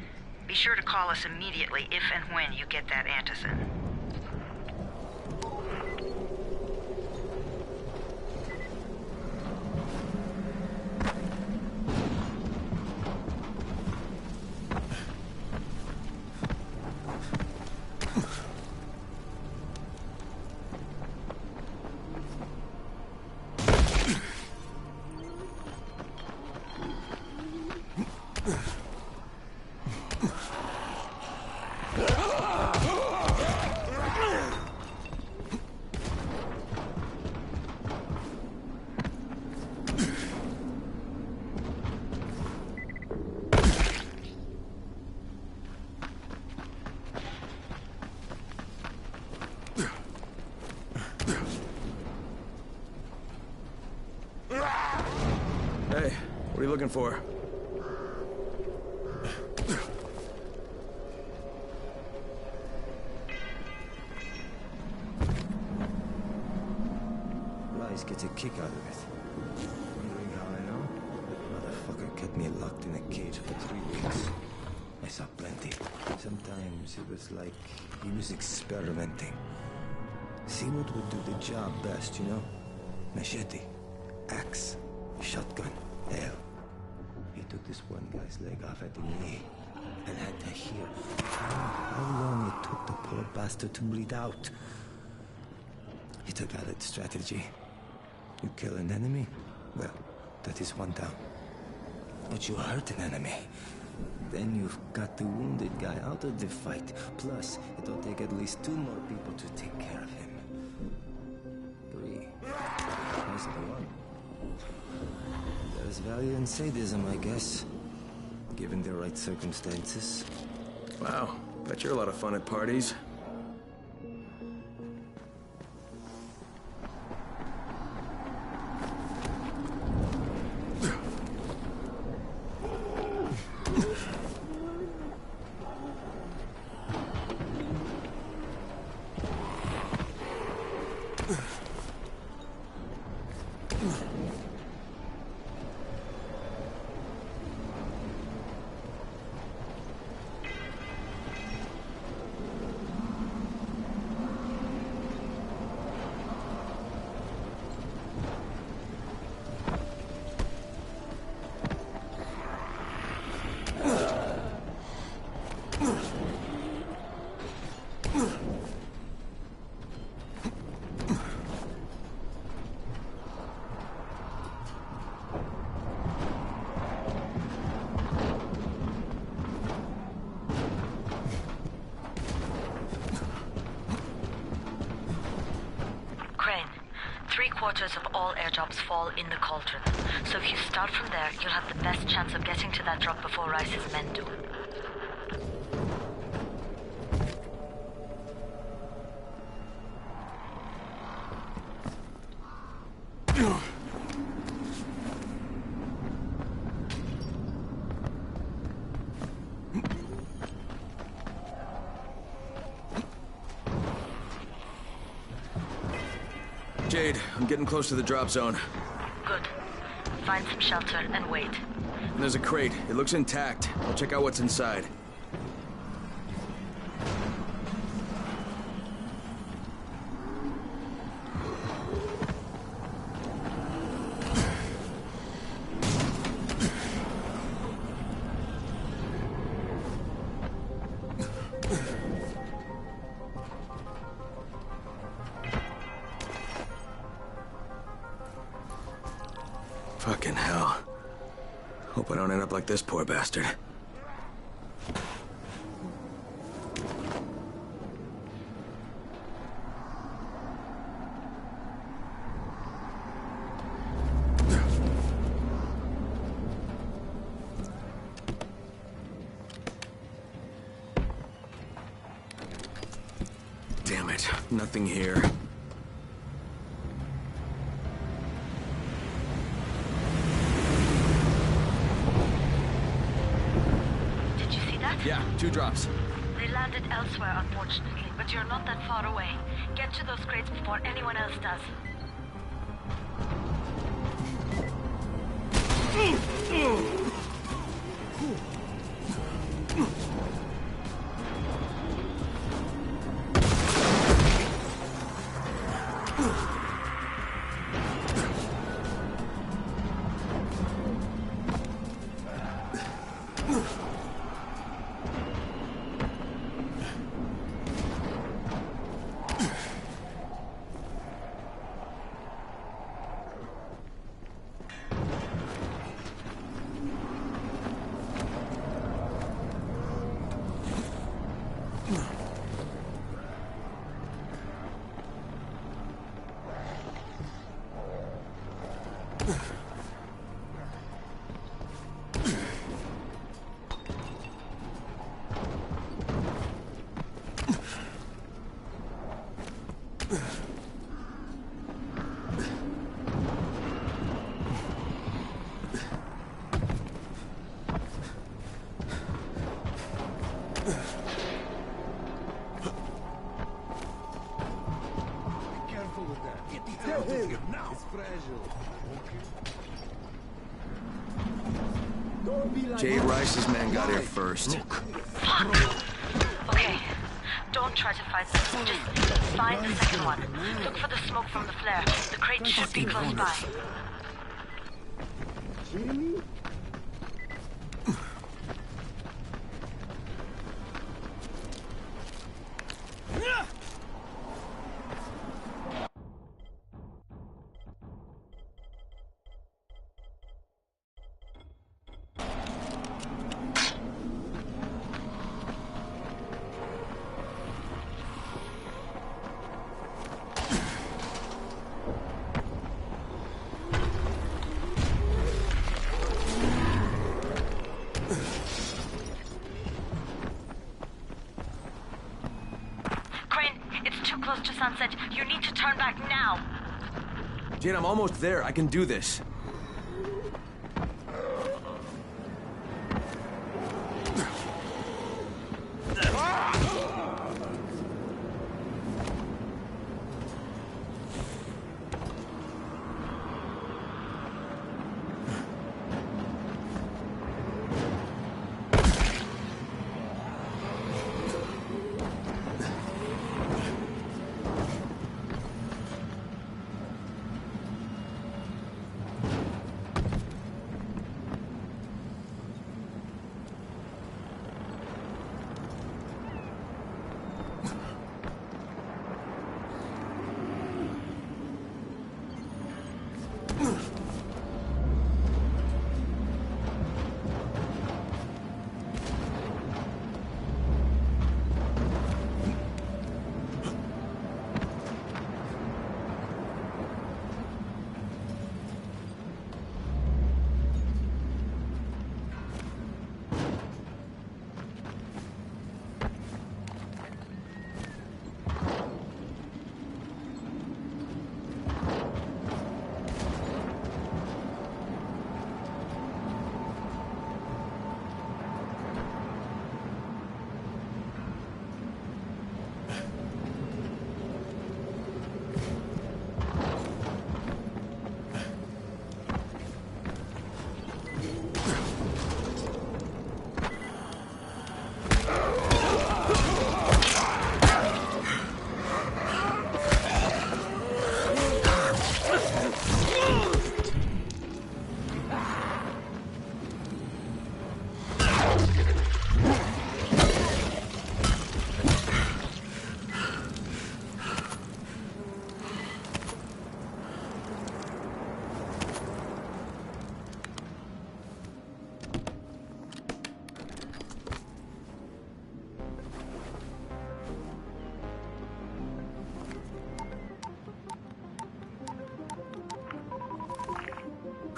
Be sure to call us immediately if and when you get that antizin. Hey, what are you looking for? Rise gets a kick out of it. Wondering how I know? Motherfucker kept me locked in a cage for 3 weeks. I saw plenty. Sometimes it was like he was experimenting. See what would do the job best, you know? Machete, axe, shotgun, hell. He took this one guy's leg off at the knee and had to hear how long it took the poor bastard to bleed out. He took out its strategy. You kill an enemy, well, that is one down. But you hurt an enemy, then you've got the wounded guy out of the fight. Plus, it'll take at least 2 more people to take care of him. 3. There's the 1. There's value in sadism, I guess, given the right circumstances. Wow, bet you're a lot of fun at parties. 3/4 of all airdrops fall in the cauldron. So if you start from there, you'll have the best chance of getting to that drop before Rice's men do. Jade, I'm getting close to the drop zone. Good. Find some shelter and wait. And there's a crate. It looks intact. I'll check out what's inside. Fucking hell. Hope I don't end up like this poor bastard. Damn it, nothing here. Yeah, 2 drops. They landed elsewhere, unfortunately, but you're not that far away. Get to those crates before anyone else does. Jade Rice's men got here first. Fuck! Okay, don't try to fight them. Just find the second one. Look for the smoke from the flare. The crate should be close by. Close to sunset. You need to turn back now. Jade, I'm almost there. I can do this.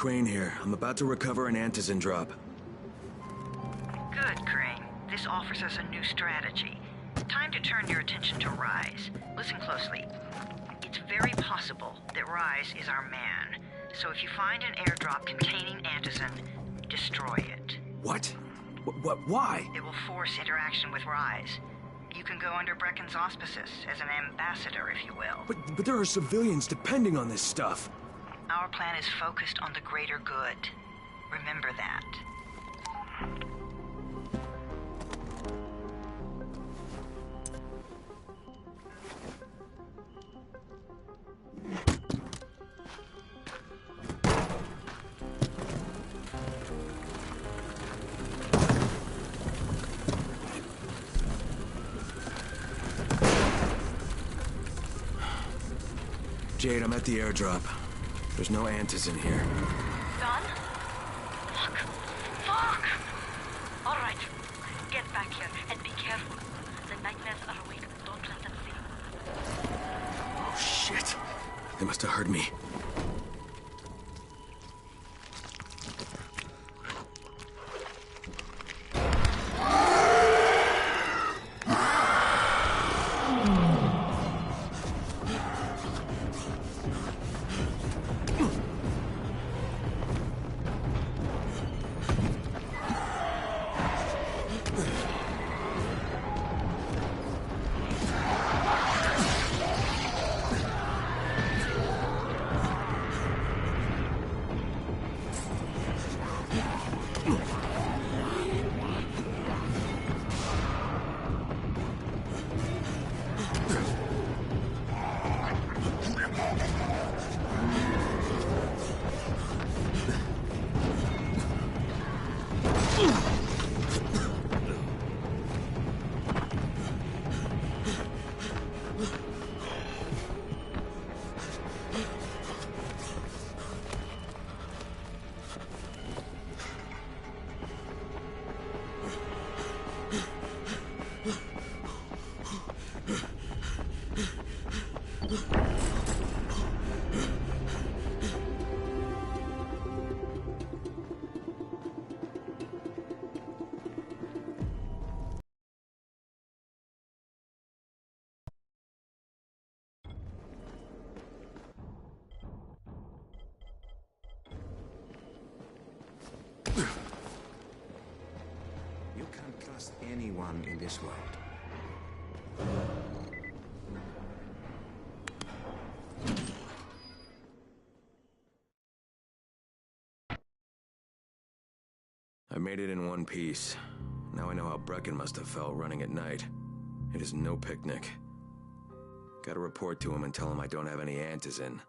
Crane here. I'm about to recover an antizin drop. Good, Crane. This offers us a new strategy. Time to turn your attention to Rise. Listen closely. It's very possible that Rise is our man. So if you find an airdrop containing antizin, destroy it. What? Why? It will force interaction with Rise. You can go under Brecken's auspices as an ambassador, if you will. But there are civilians depending on this stuff. Our plan is focused on the greater good. Remember that. Jade, I'm at the airdrop. There's no antizin here. Done? Fuck. Fuck! All right. Get back here and be careful. The nightmares are awake. Don't let them see you. Oh, shit. They must have heard me. You can't trust anyone in this world. I made it in one piece. Now I know how Brecken must have felt running at night. It is no picnic. Gotta report to him and tell him I don't have any antizin.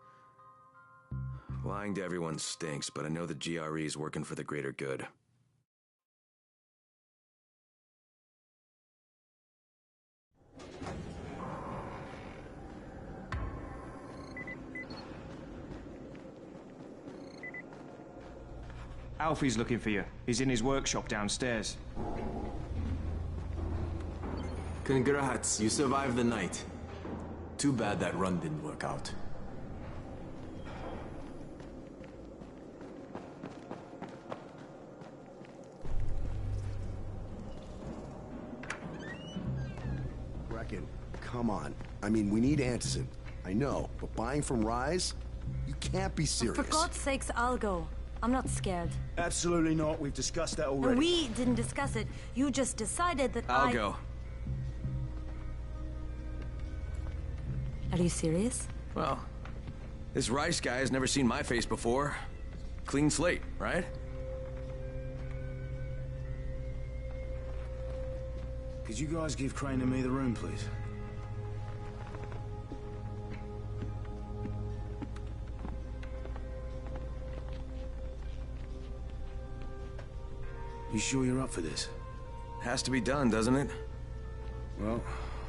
Lying to everyone stinks, but I know the GRE is working for the greater good. Alfie's looking for you. He's in his workshop downstairs. Congrats, you survived the night. Too bad that run didn't work out. Brecken, come on. I mean, we need antizin. I know, but buying from Rise? You can't be serious. For God's sakes, I'll go. I'm not scared. Absolutely not. We've discussed that already. And we didn't discuss it. You just decided that I'll go. Are you serious? Well, this Rice guy has never seen my face before. Clean slate, right? Could you guys give Crane and me the room, please? You sure you're up for this? Has to be done, doesn't it? Well,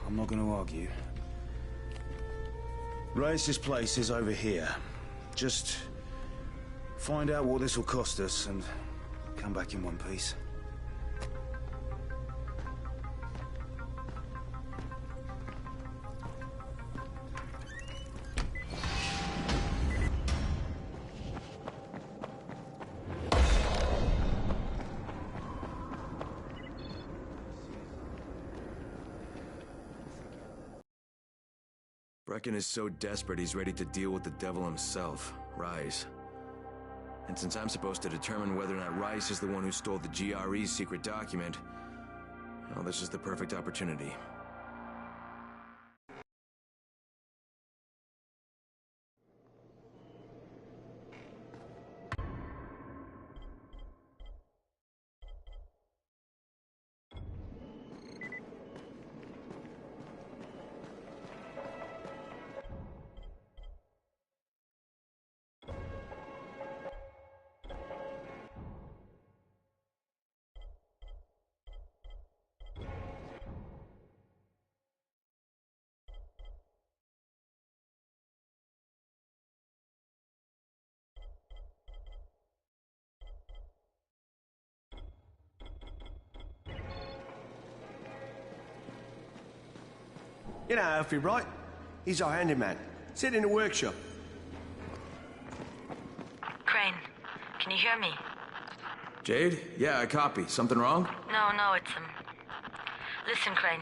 I'm not going to argue. Race's place is over here. Just find out what this will cost us and come back in one piece. Brecken is so desperate he's ready to deal with the devil himself, Rise. And since I'm supposed to determine whether or not Rice is the one who stole the GRE's secret document, well, this is the perfect opportunity. You know Alfie, right? He's our handyman. Sit in the workshop. Crane, can you hear me? Jade? Yeah, I copy. Something wrong? No, it's Listen, Crane,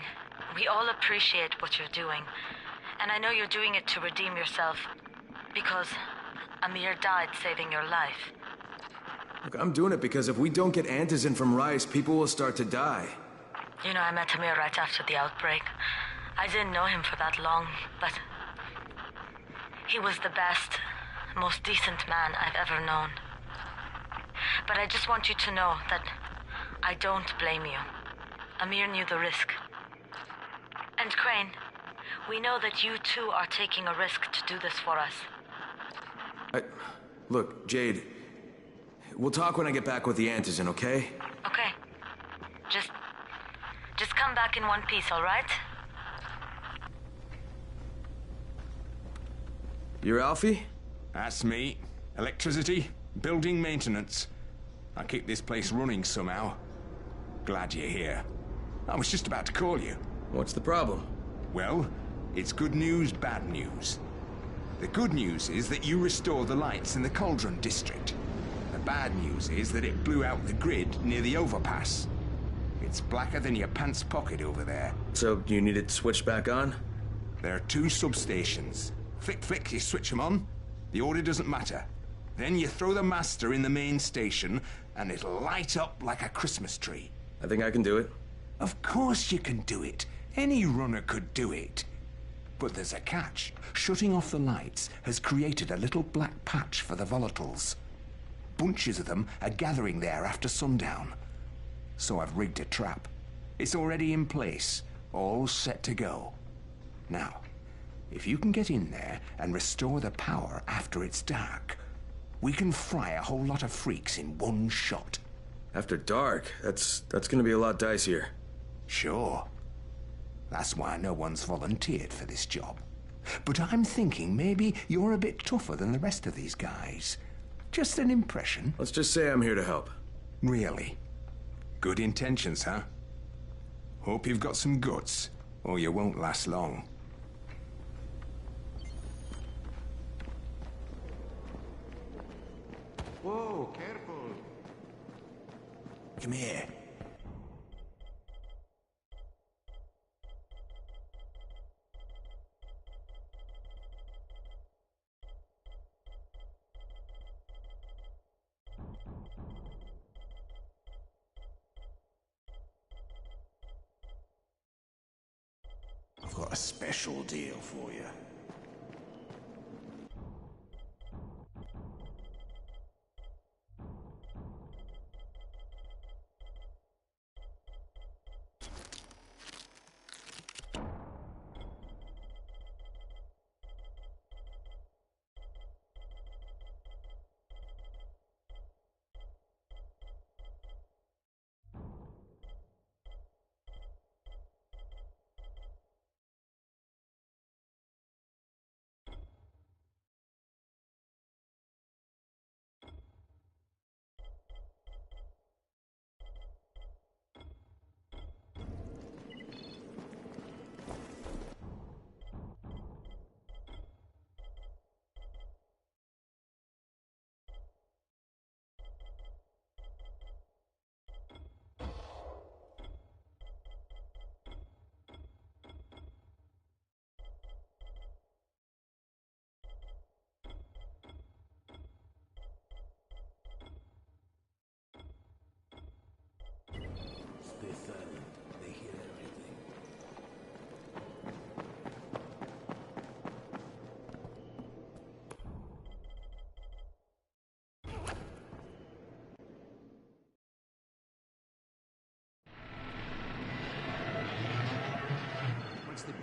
we all appreciate what you're doing. And I know you're doing it to redeem yourself. Because Amir died saving your life. Look, I'm doing it because if we don't get Antizin from Rice, people will start to die. You know, I met Amir right after the outbreak. I didn't know him for that long, but he was the best, most decent man I've ever known. But I just want you to know that I don't blame you. Amir knew the risk. And Crane, we know that you too are taking a risk to do this for us. Look, Jade, we'll talk when I get back with the Antizin, okay? Okay. Just come back in one piece, all right? You're Alfie? That's me. Electricity, building maintenance. I keep this place running somehow. Glad you're here. I was just about to call you. What's the problem? Well, it's good news, bad news. The good news is that you restored the lights in the Cauldron district. The bad news is that it blew out the grid near the overpass. It's blacker than your pants pocket over there. So, you need it switched back on? There are 2 substations. Flick, you switch them on. The order doesn't matter. Then you throw the master in the main station, and it'll light up like a Christmas tree. I think I can do it. Of course you can do it. Any runner could do it. But there's a catch. Shutting off the lights has created a little black patch for the volatiles. Bunches of them are gathering there after sundown. So I've rigged a trap. It's already in place, all set to go. Now, if you can get in there and restore the power after it's dark, we can fry a whole lot of freaks in one shot. After dark? That's gonna be a lot dicier. Sure. That's why no one's volunteered for this job. But I'm thinking maybe you're a bit tougher than the rest of these guys. Just an impression. Let's just say I'm here to help. Really? Good intentions, huh? Hope you've got some guts, or you won't last long. Whoa, careful. Come here. I've got a special deal for you.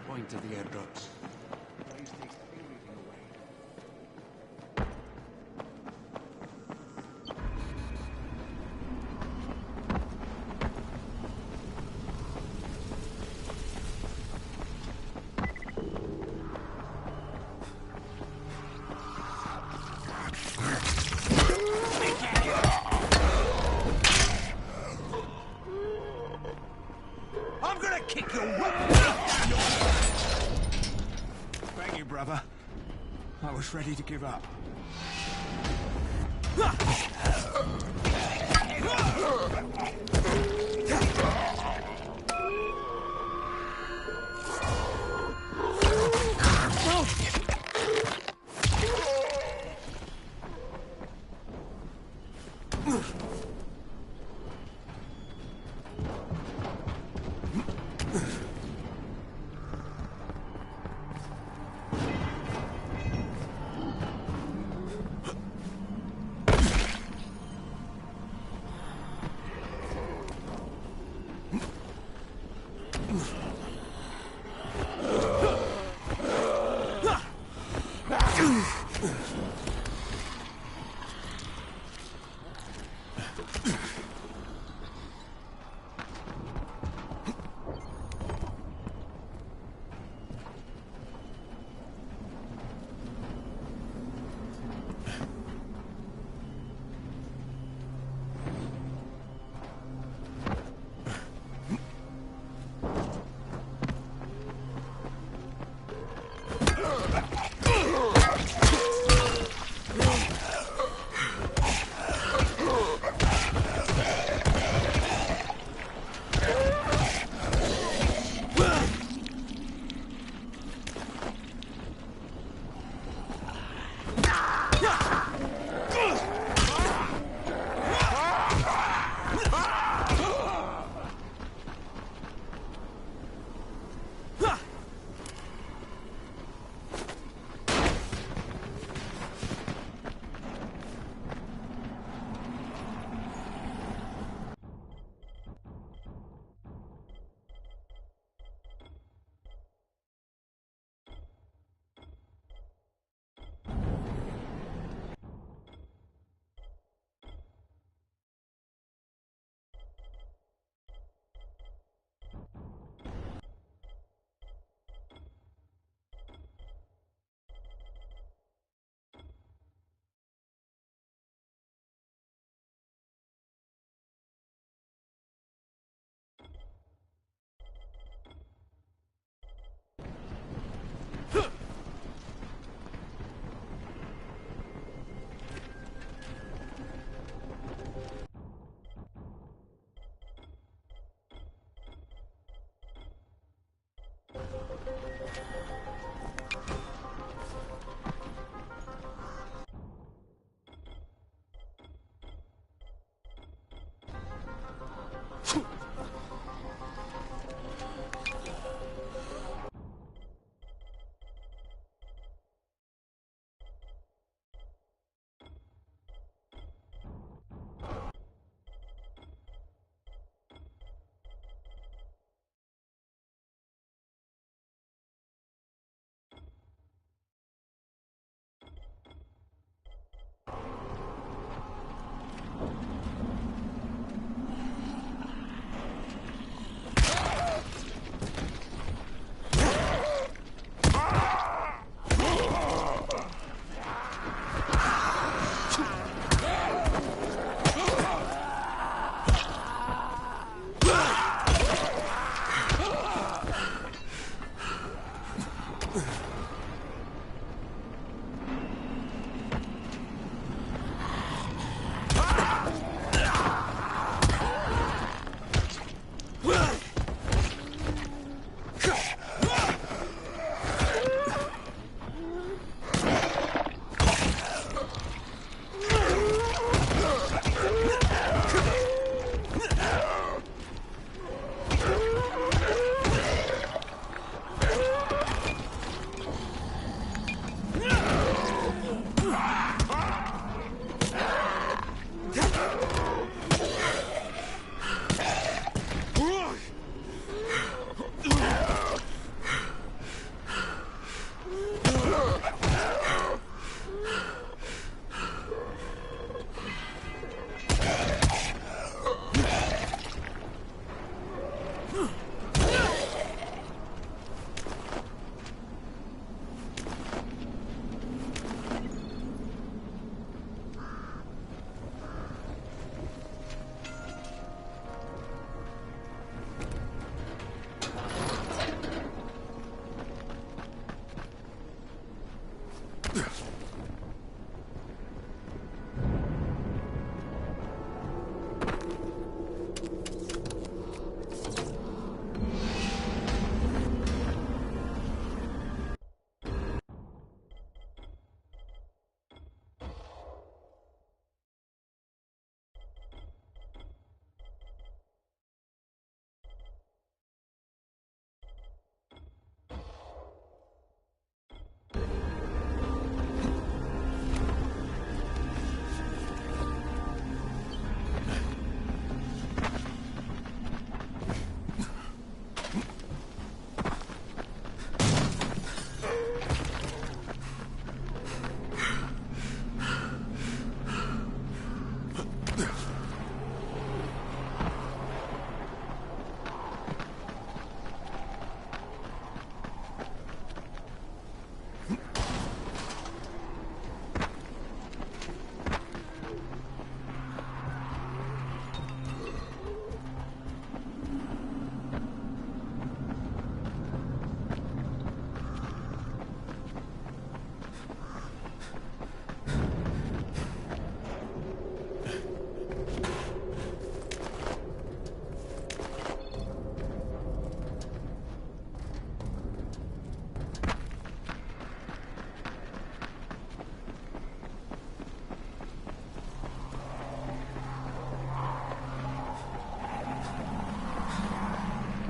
point of the airdrops. I'm gonna kick your weapon! Thank you, brother. I was ready to give up.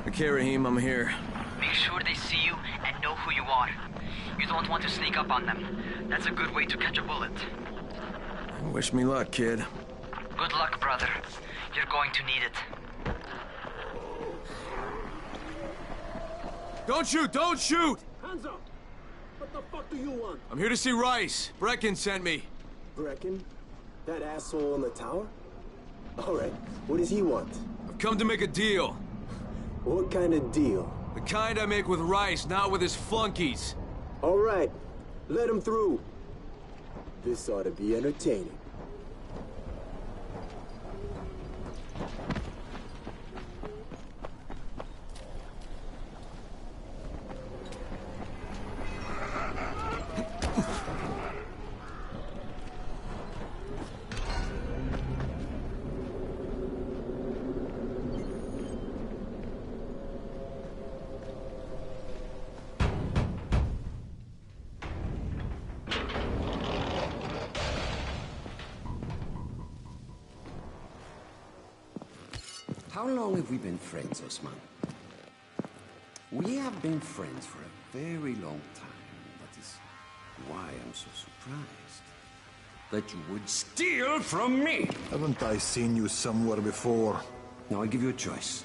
Okay, Rahim, I'm here. Make sure they see you and know who you are. You don't want to sneak up on them. That's a good way to catch a bullet. Wish me luck, kid. Good luck, brother. You're going to need it. Don't shoot! Don't shoot! Hands up! What the fuck do you want? I'm here to see Rice. Brecken sent me. Brecken? That asshole in the tower? Alright, what does he want? I've come to make a deal. What kind of deal? The kind I make with Rice, not with his flunkies. Alright, let him through. This ought to be entertaining. How long have we been friends, Osman? We have been friends for a very long time. That is why I'm so surprised that you would steal from me. Haven't I seen you somewhere before? Now I give you a choice.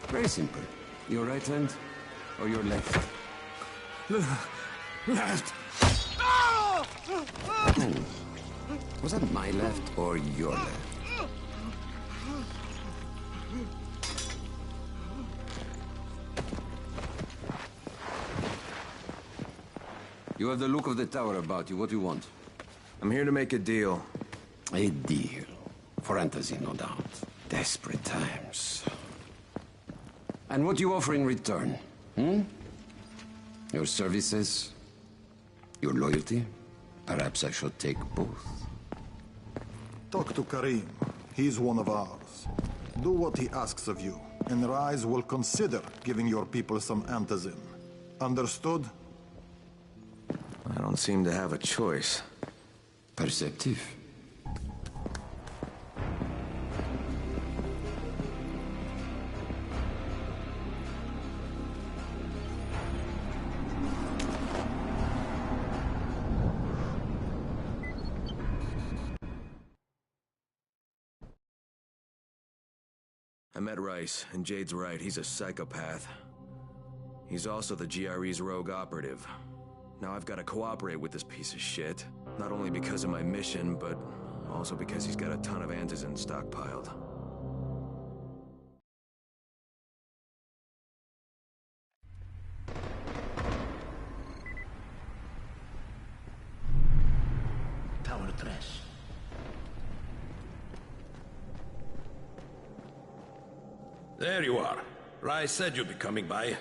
Very simple. Your right hand or your left? Left. Was that my left or your left? You have the look of the tower about you. What do you want? I'm here to make a deal. A deal. For Antazin, no doubt. Desperate times. And what do you offer in return? Your services? Your loyalty? Perhaps I should take both. Talk to Karim. He's one of ours. Do what he asks of you, and Rise will consider giving your people some Antazin. Understood? I don't seem to have a choice. Perceptive. I met Rice, and Jade's right, he's a psychopath. He's also the GRE's rogue operative. Now I've got to cooperate with this piece of shit. Not only because of my mission, but also because he's got a ton of antizin stockpiled. Tower 3. There you are. Rice said you'd be coming by.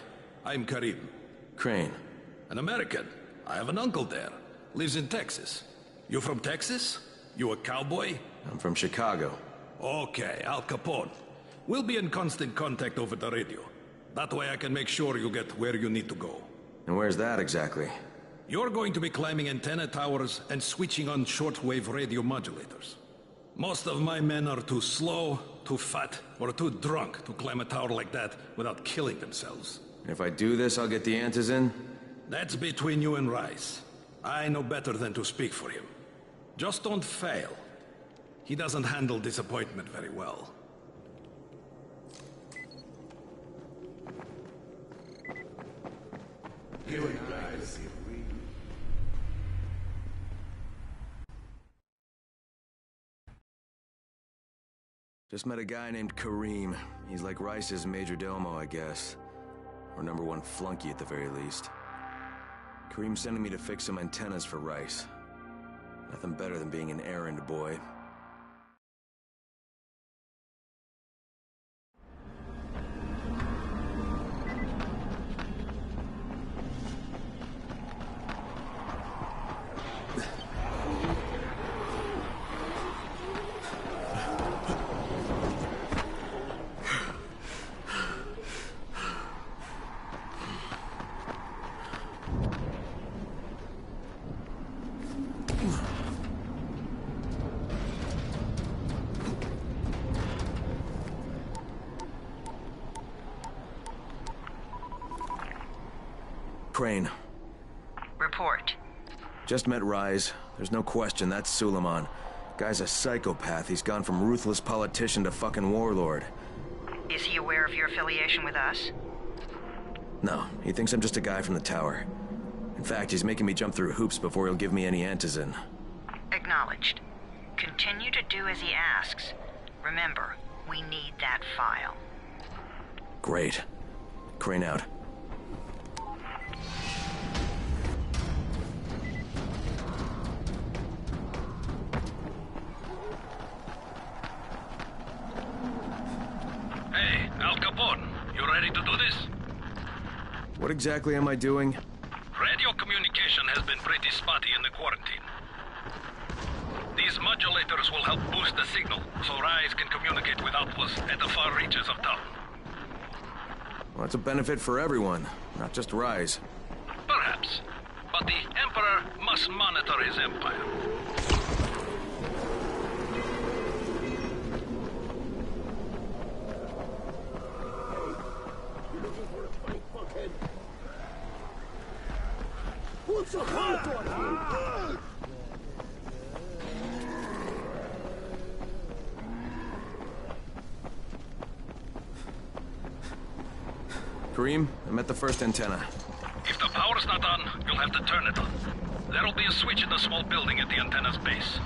I'm Karim. Crane. An American. I have an uncle there. Lives in Texas. You from Texas? You a cowboy? I'm from Chicago. Okay, Al Capone. We'll be in constant contact over the radio. That way I can make sure you get where you need to go. And where's that exactly? You're going to be climbing antenna towers and switching on shortwave radio modulators. Most of my men are too slow, too fat, or too drunk to climb a tower like that without killing themselves. If I do this, I'll get the Antizin? That's between you and Rice. I know better than to speak for him. Just don't fail. He doesn't handle disappointment very well. Here we guys. Just met a guy named Kareem. He's like Rice's major domo, I guess. Or #1 flunky at the very least. Kareem's sending me to fix some antennas for Rice. Nothing better than being an errand boy. Crane. Report. Just met Rise. There's no question that's Suleiman. Guy's a psychopath. He's gone from ruthless politician to fucking warlord. Is he aware of your affiliation with us? No, he thinks I'm just a guy from the tower. In fact, he's making me jump through hoops before he'll give me any Antizin. Acknowledged. Continue to do as he asks. Remember, we need that file. Great. Crane out. Hey, Al Capone, you ready to do this? What exactly am I doing? Radio communication has been pretty spotty in the quarantine. These modulators will help boost the signal, so Rise can communicate with outposts at the far reaches of town. Well, that's a benefit for everyone, not just Rise. Perhaps. But the Emperor must monitor his empire. What's up, Parkour? Kareem, I'm at the first antenna. If the power's not on, you'll have to turn it on. There'll be a switch in the small building at the antenna's base.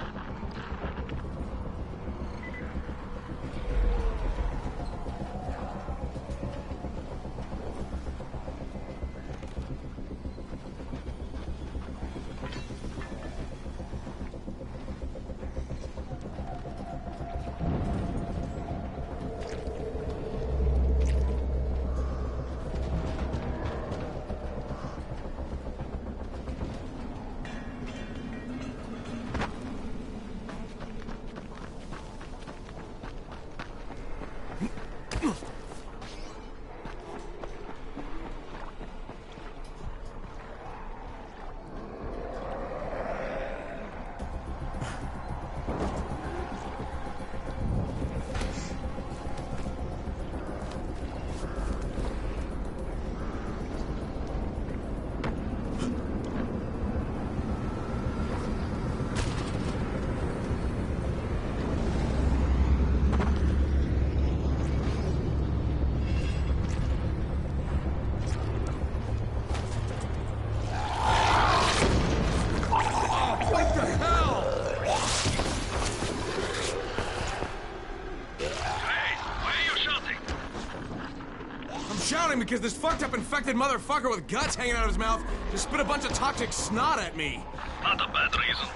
Because this fucked up infected motherfucker with guts hanging out of his mouth just spit a bunch of toxic snot at me. Not a bad reason.